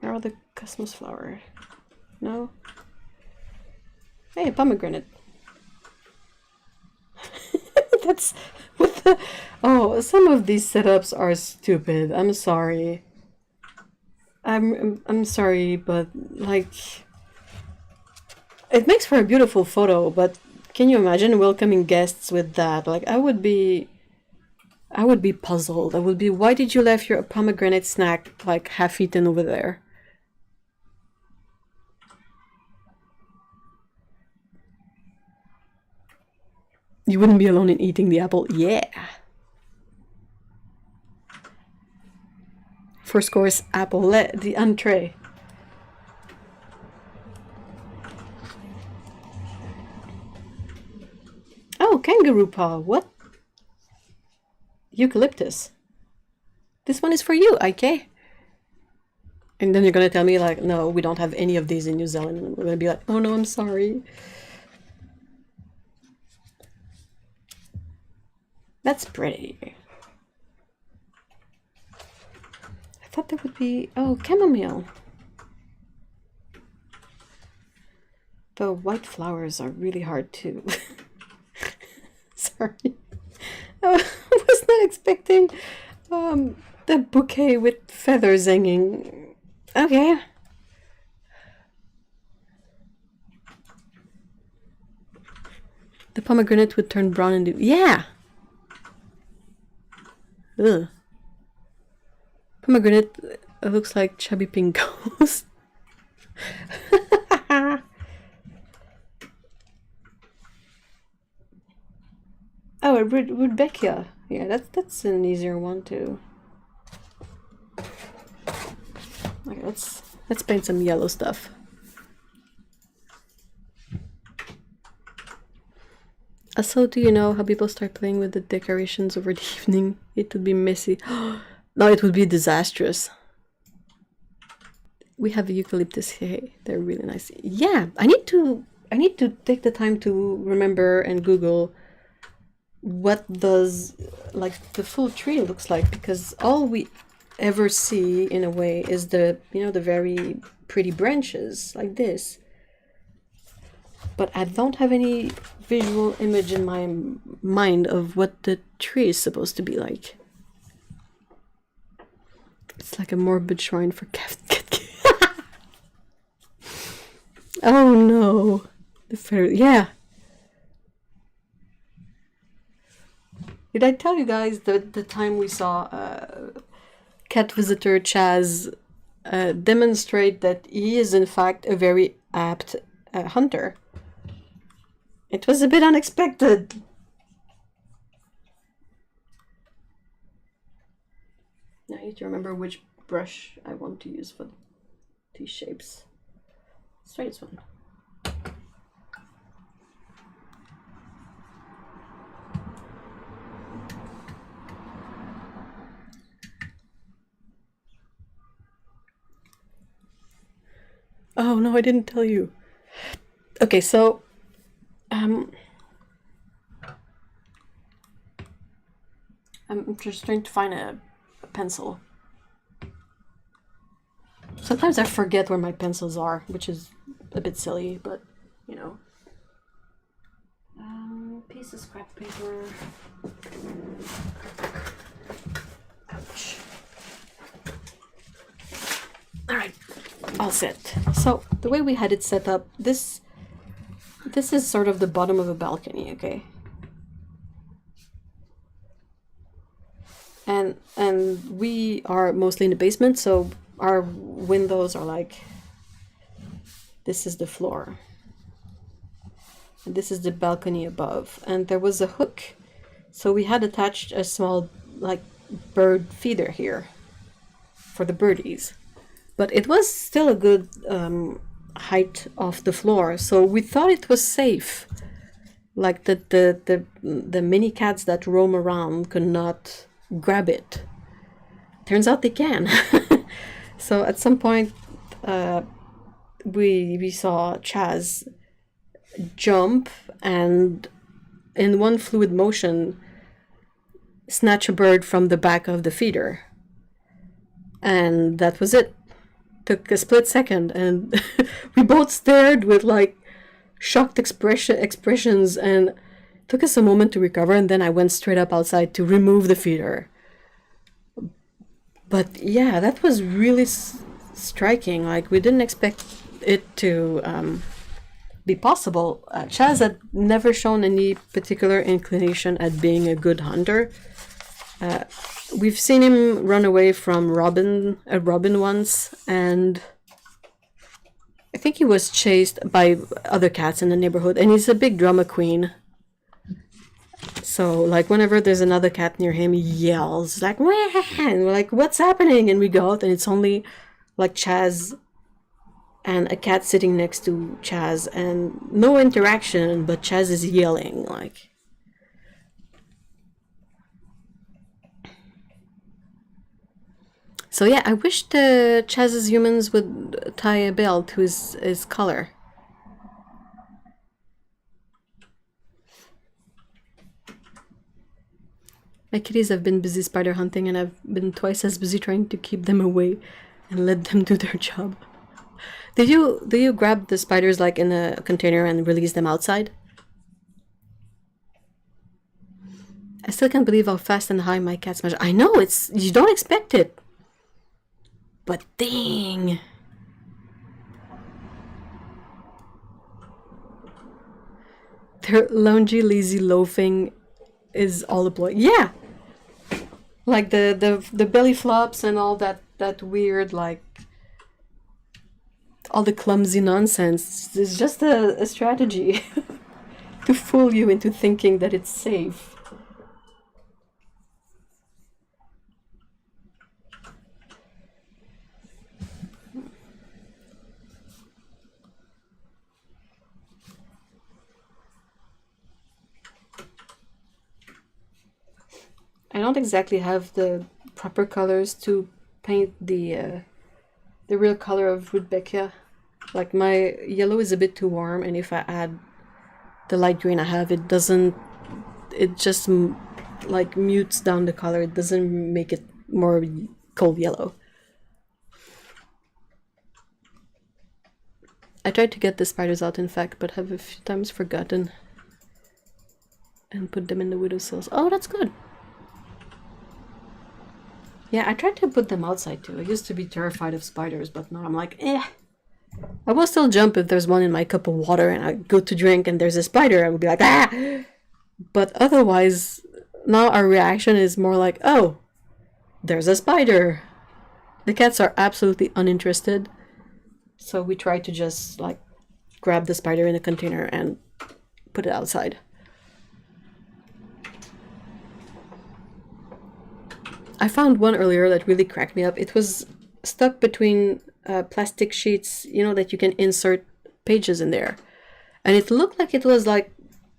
Where are the cosmos flower? No. Hey, a pomegranate. That's what the... Oh, some of these setups are stupid. I'm sorry. I'm sorry, but like, it makes for a beautiful photo, but can you imagine welcoming guests with that? Like, I would be puzzled. I would be, why did you leave your pomegranate snack like half eaten over there? You wouldn't be alone in eating the apple. Yeah. First course, apple, the entree. Oh, kangaroo paw. What? Eucalyptus. This one is for you, Ike. And then you're gonna tell me like, no, we don't have any of these in New Zealand. And we're gonna be like, oh no, I'm sorry. That's pretty. I thought there would be, oh, chamomile. The white flowers are really hard to. Sorry. I was not expecting the bouquet with feathers hanging. Okay. The pomegranate would turn brown and do. Yeah! Ugh. Pomegranate looks like chubby pink ghost. Oh, Rudbeckia. Yeah, that's an easier one too. Okay, let's paint some yellow stuff. Also, do you know how people start playing with the decorations over the evening? It would be messy. No, it would be disastrous. We have a eucalyptus here. They're really nice. Yeah, I need to take the time to remember and Google what does like the full tree looks like, because all we ever see in a way is the the very pretty branches like this, but I don't have any visual image in my mind of what the tree is supposed to be like. It's like a morbid shrine for cat. Oh no, the fairy. Yeah. Did I tell you guys the time we saw cat visitor Chaz demonstrate that he is in fact a very apt hunter? It was a bit unexpected. Now I need to remember which brush I want to use for these shapes. Let's try this one. Oh no, I didn't tell you. Okay, so I'm just trying to find a pencil. Sometimes I forget where my pencils are, which is a bit silly, but you know. Piece of scrap paper. Ouch. All right. All set. So the way we had it set up, this is sort of the bottom of a balcony, okay? And we are mostly in the basement, so our windows are like, this is the floor. And this is the balcony above. And there was a hook, so we had attached a small like bird feeder here for the birdies. But it was still a good height off the floor, so we thought it was safe. Like the mini cats that roam around could not grab it. Turns out they can. So at some point, we saw Chaz jump and in one fluid motion snatch a bird from the back of the feeder. And that was it. Took a split second, and we both stared with like shocked expressions, and took us a moment to recover, and then I went straight up outside to remove the feeder. But yeah, that was really striking. Like, we didn't expect it to be possible. Chaz had never shown any particular inclination at being a good hunter. We've seen him run away from a robin once, and I think he was chased by other cats in the neighborhood, and he's a big drama queen. So, like, whenever there's another cat near him, he yells, like, wah! And we're like, what's happening? And we go out, and it's only, like, Chaz and a cat sitting next to Chaz, and no interaction, but Chaz is yelling, like. So yeah, I wish the Chaz's humans would tie a belt to his collar. My kitties have been busy spider hunting, and I've been twice as busy trying to keep them away and let them do their job. Do you grab the spiders like in a container and release them outside? I still can't believe how fast and high my cat smash. I know, you don't expect it. But dang. Their loungy, lazy loafing is all applaud. Yeah. Like the belly flops and all that weird, like, all the clumsy nonsense. It's just a strategy to fool you into thinking that it's safe. I don't exactly have the proper colors to paint the real color of Rudbeckia. Like, my yellow is a bit too warm, and if I add the light green I have, it just like mutes down the color. It doesn't make it more cold yellow. I tried to get the spiders out, in fact, but have a few times forgotten and put them in the windowsills. Oh, that's good. Yeah, I tried to put them outside too. I used to be terrified of spiders, but now I'm like, eh. I will still jump if there's one in my cup of water and I go to drink and there's a spider. I would be like, ah! But otherwise, now our reaction is more like, oh, there's a spider. The cats are absolutely uninterested. So we try to just, like, grab the spider in a container and put it outside. I found one earlier that really cracked me up. It was stuck between plastic sheets, you know, that you can insert pages in there. And it looked like it was like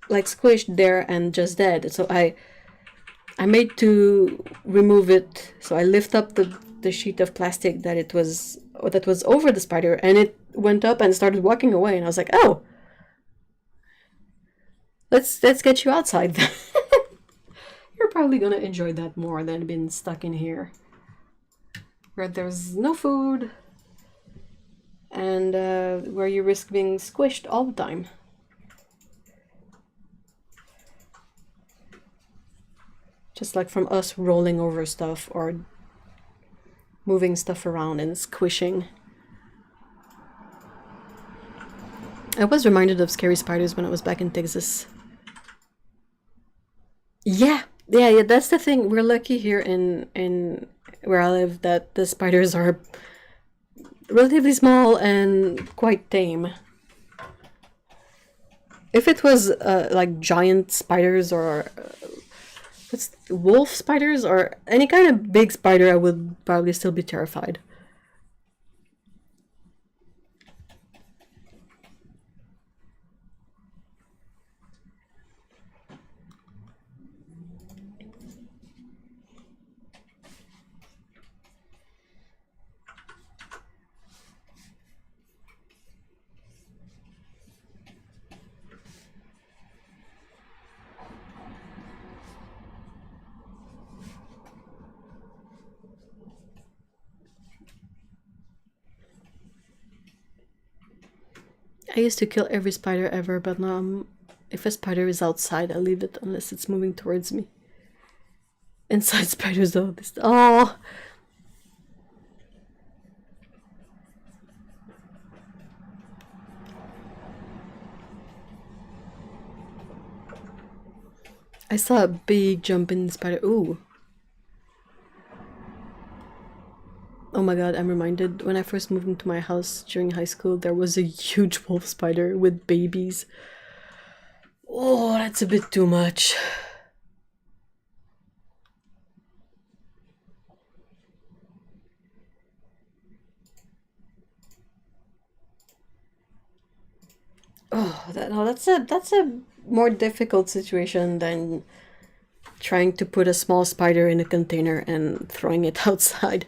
squished there and just dead. So I made to remove it. So I lift up the sheet of plastic that was over the spider, and it went up and started walking away. And I was like, oh, let's get you outside. You're probably gonna enjoy that more than being stuck in here, where there's no food and where you risk being squished all the time. Just like from us rolling over stuff or moving stuff around and squishing. I was reminded of scary spiders when I was back in Texas. Yeah, that's the thing. We're lucky here in where I live that the spiders are relatively small and quite tame. If it was like giant spiders or wolf spiders or any kind of big spider, I would probably still be terrified. I used to kill every spider ever, but now if a spider is outside, I leave it unless it's moving towards me. Inside spiders though, oh! I saw a big jump in the spider. Ooh. Oh my god, I'm reminded, when I first moved into my house during high school, there was a huge wolf spider with babies. Oh, that's a bit too much. Oh, that's a more difficult situation than trying to put a small spider in a container and throwing it outside.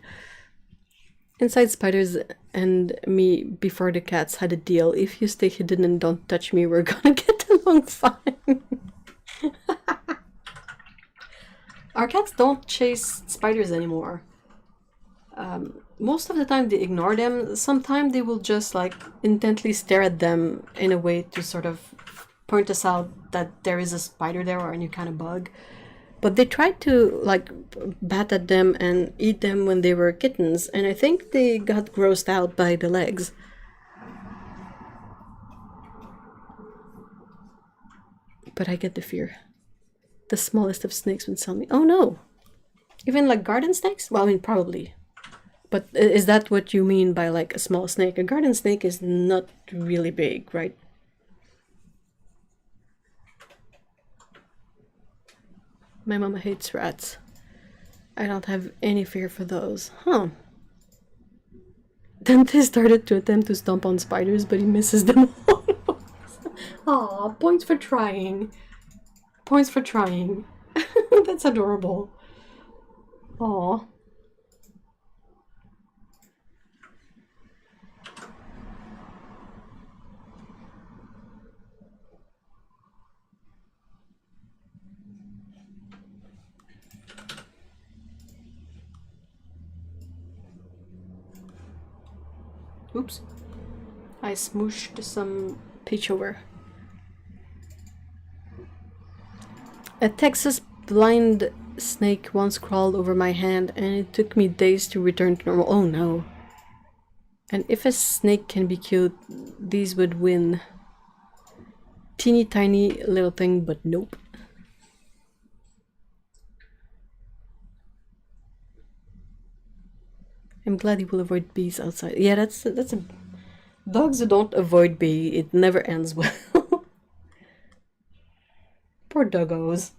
Inside spiders and me before the cats had a deal. If you stay hidden and don't touch me, we're gonna get along fine. Our cats don't chase spiders anymore. Most of the time they ignore them. Sometimes they will just like intently stare at them in a way to sort of point us out that there is a spider there or any kind of bug. But they tried to like bat at them and eat them when they were kittens, and I think they got grossed out by the legs. But I get the fear. The smallest of snakes would tell me, oh no! Even like garden snakes? Well, I mean, probably. But is that what you mean by like a small snake? A garden snake is not really big, right? My mama hates rats. I don't have any fear for those. Huh. Dante started to attempt to stomp on spiders, but he misses them all. Aw, points for trying. Points for trying. That's adorable. Aw. Oops. I smooshed some peach over. A Texas blind snake once crawled over my hand and it took me days to return to normal. Oh no. And if a snake can be cute, these would win. Teeny tiny little thing, but nope. I'm glad he will avoid bees outside. Yeah, that's a dogs who don't avoid bee. It never ends well. Poor doggos.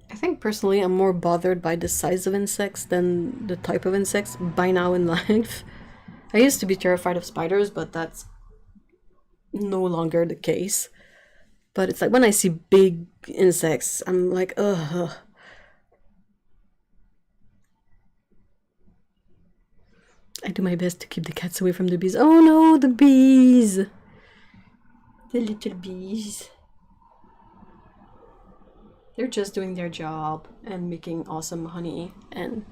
I think personally I'm more bothered by the size of insects than the type of insects by now in life. I used to be terrified of spiders, but that's no longer the case. But it's like when I see big insects, I'm like, ugh. I do my best to keep the cats away from the bees. Oh no, the bees! The little bees. They're just doing their job and making awesome honey and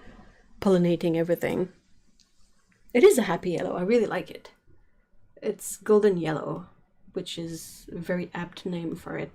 pollinating everything. It is a happy yellow. I really like it. It's golden yellow, which is a very apt name for it.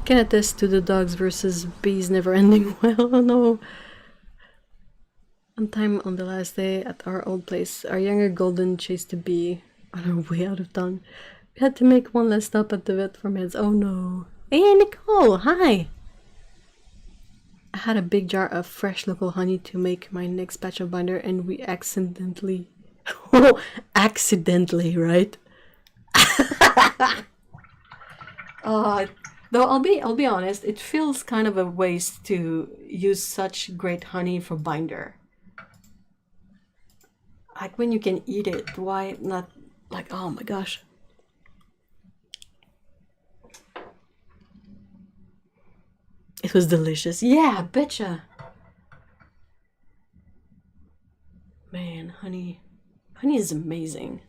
Can attest to the dogs versus bees never ending well. No. One time on the last day at our old place, our younger golden chased a bee on our way out of town. We had to make one last stop at the vet for meds. Oh no. Hey Nicole, hi! I had a big jar of fresh local honey to make my next batch of binder and we accidentally accidentally, right? Though I'll be honest, it feels kind of a waste to use such great honey for binder. Like when you can eat it, why not? Like, oh my gosh. It was delicious. Yeah, betcha. Man, honey is amazing.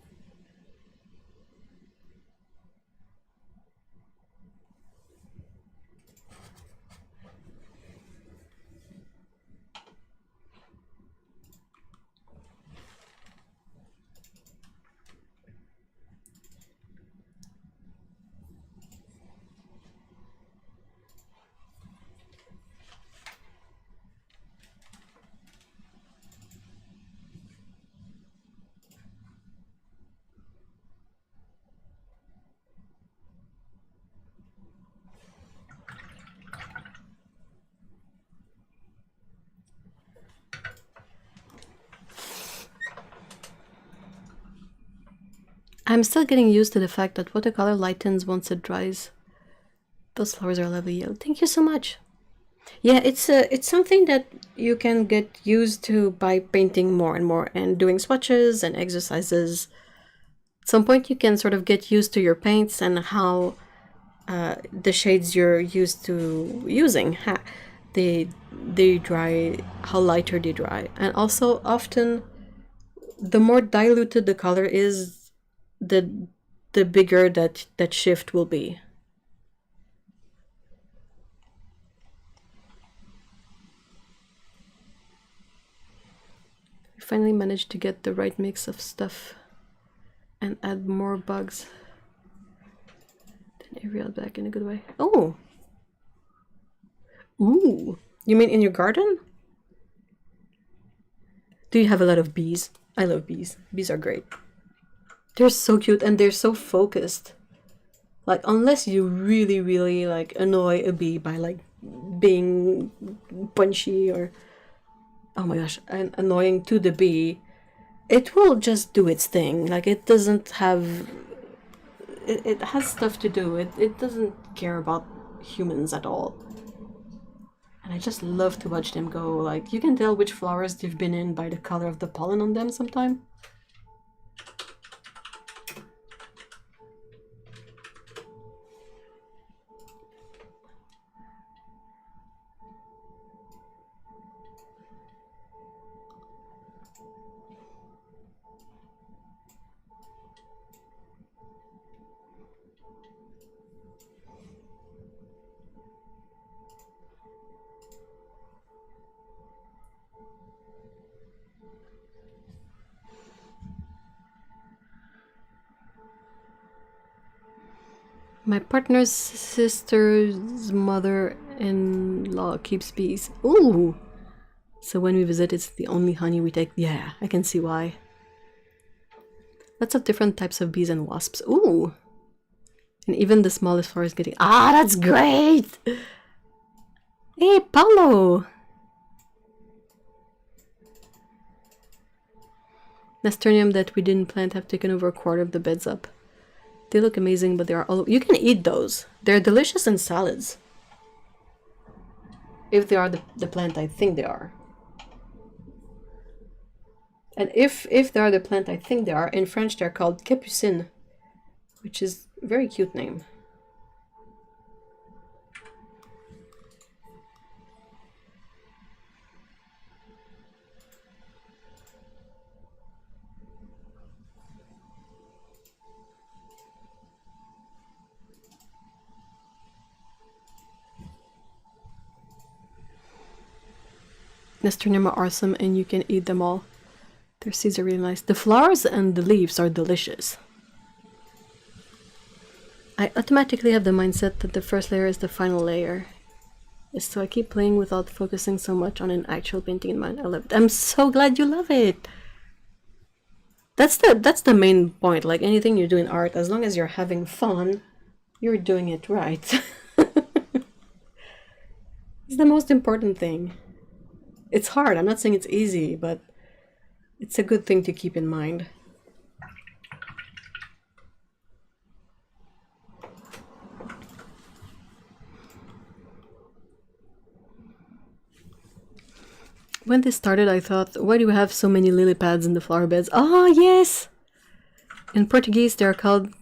I'm still getting used to the fact that watercolor lightens once it dries. Those flowers are lovely yellow. Thank you so much. Yeah, it's something that you can get used to by painting more and more and doing swatches and exercises. At some point you can sort of get used to your paints and how the shades you're used to using, they dry, how lighter they dry. And also often the more diluted the color is, the bigger that shift will be. I finally managed to get the right mix of stuff and add more bugs. Then Ariel back in a good way. Oh! Ooh! You mean in your garden? Do you have a lot of bees? I love bees. Bees are great. They're so cute and they're so focused. Like, unless you really, really, like, annoy a bee by, like, being punchy or, oh my gosh, and annoying to the bee, it will just do its thing. Like, it doesn't have, it has stuff to do. It doesn't care about humans at all. And I just love to watch them go. Like, you can tell which flowers they've been in by the color of the pollen on them sometimes. My partner's sister's mother-in-law keeps bees. Ooh! So when we visit, it's the only honey we take. Yeah, I can see why. Lots of different types of bees and wasps. Ooh! And even the smallest flower is getting... Ah, that's great! Hey, Paulo! Nasturtium that we didn't plant have taken over a quarter of the beds up. They look amazing, but they are all... You can eat those. They're delicious in salads. If they are the plant I think they are. And if they are the plant I think they are, in French they're called capucines, which is a very cute name. Nasturtium are awesome and you can eat them all. Their seeds are really nice. The flowers and the leaves are delicious. I automatically have the mindset that the first layer is the final layer. So I keep playing without focusing so much on an actual painting in mind. I love it. I'm so glad you love it. That's the main point. Like anything you do in art, as long as you're having fun, you're doing it right. It's the most important thing. It's hard. I'm not saying it's easy, but it's a good thing to keep in mind. When this started, I thought, why do we have so many lily pads in the flower beds? Oh, yes! In Portuguese, they are called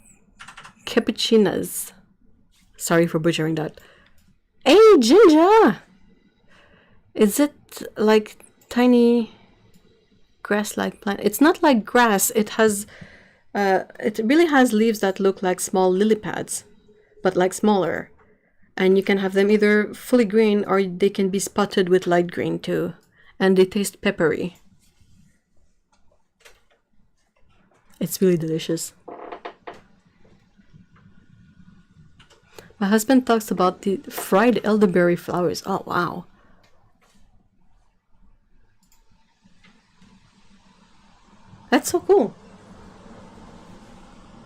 capuchinas. Sorry for butchering that. Hey, Ginger! Is it like tiny grass-like plant? It's not like grass. It has, it really has leaves that look like small lily pads, but like smaller. And you can have them either fully green or they can be spotted with light green too. And they taste peppery. It's really delicious. My husband talks about the fried elderberry flowers. Oh, wow. That's so cool.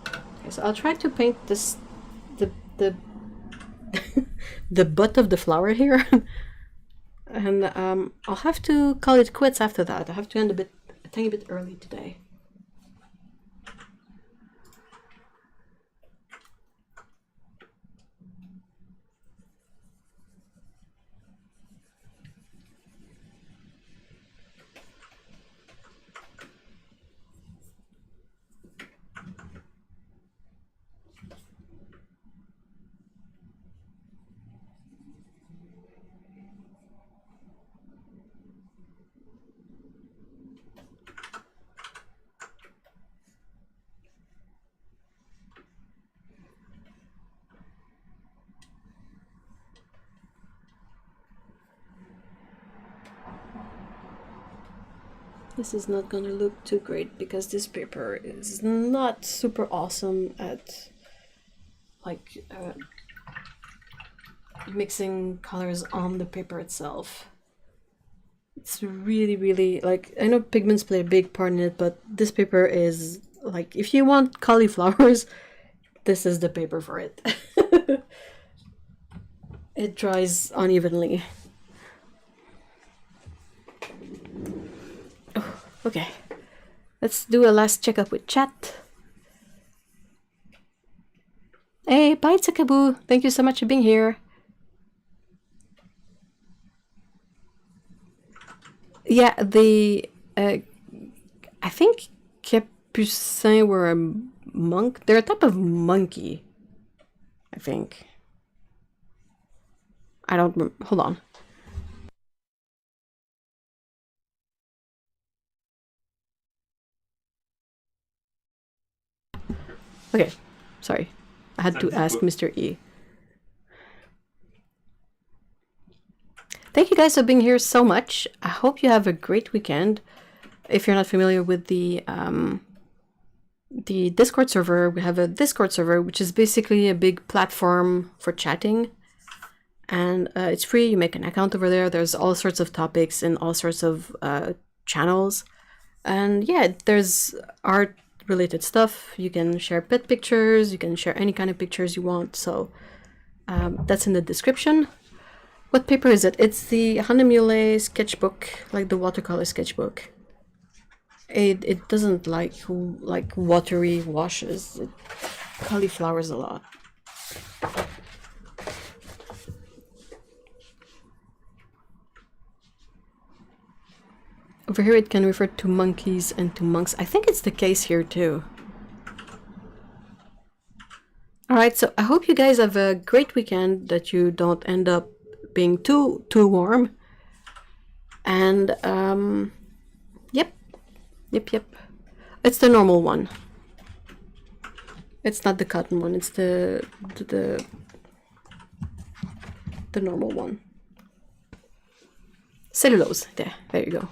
Okay, so I'll try to paint this, the the butt of the flower here. And I'll have to call it quits after that. I have to end a tiny bit early today. This is not gonna look too great because this paper is not super awesome at like mixing colors on the paper itself. It's really like, I know pigments play a big part in it, but this paper is like, if you want cauliflowers, this is the paper for it. It dries unevenly. Oh, okay, let's do a last checkup with chat. Hey, bye Tsukaboo, thank you so much for being here. Yeah, the I think Capucins were a monk. They're a type of monkey, I think. I don't remember. Hold on. Okay, sorry. I had to ask Mr. E. Thank you guys for being here so much. I hope you have a great weekend. If you're not familiar with the Discord server, we have a Discord server, which is basically a big platform for chatting. And it's free. You make an account over there. There's all sorts of topics and all sorts of channels. And yeah, there's art related stuff. You can share pet pictures. You can share any kind of pictures you want. So that's in the description. What paper is it? It's the Hanemule sketchbook, like the watercolor sketchbook. It doesn't like watery washes. It cauliflowers a lot. Over here it can refer to monkeys and to monks. I think it's the case here too. Alright, so I hope you guys have a great weekend, that you don't end up being too warm. And yep. It's the normal one. It's not the cotton one, it's the normal one. Cellulose. There you go.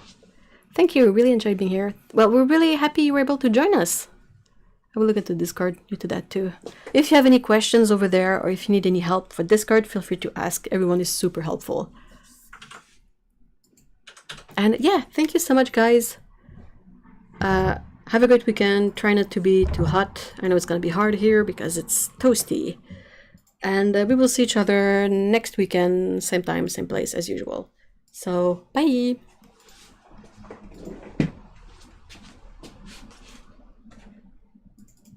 Thank you, really enjoyed being here. Well, we're really happy you were able to join us. I will look at the Discord due to that too. If you have any questions over there, or if you need any help for Discord, feel free to ask. Everyone is super helpful. And yeah, thank you so much, guys. Have a great weekend. Try not to be too hot. I know it's gonna be hard here because it's toasty. And we will see each other next weekend, same time, same place as usual. So, bye!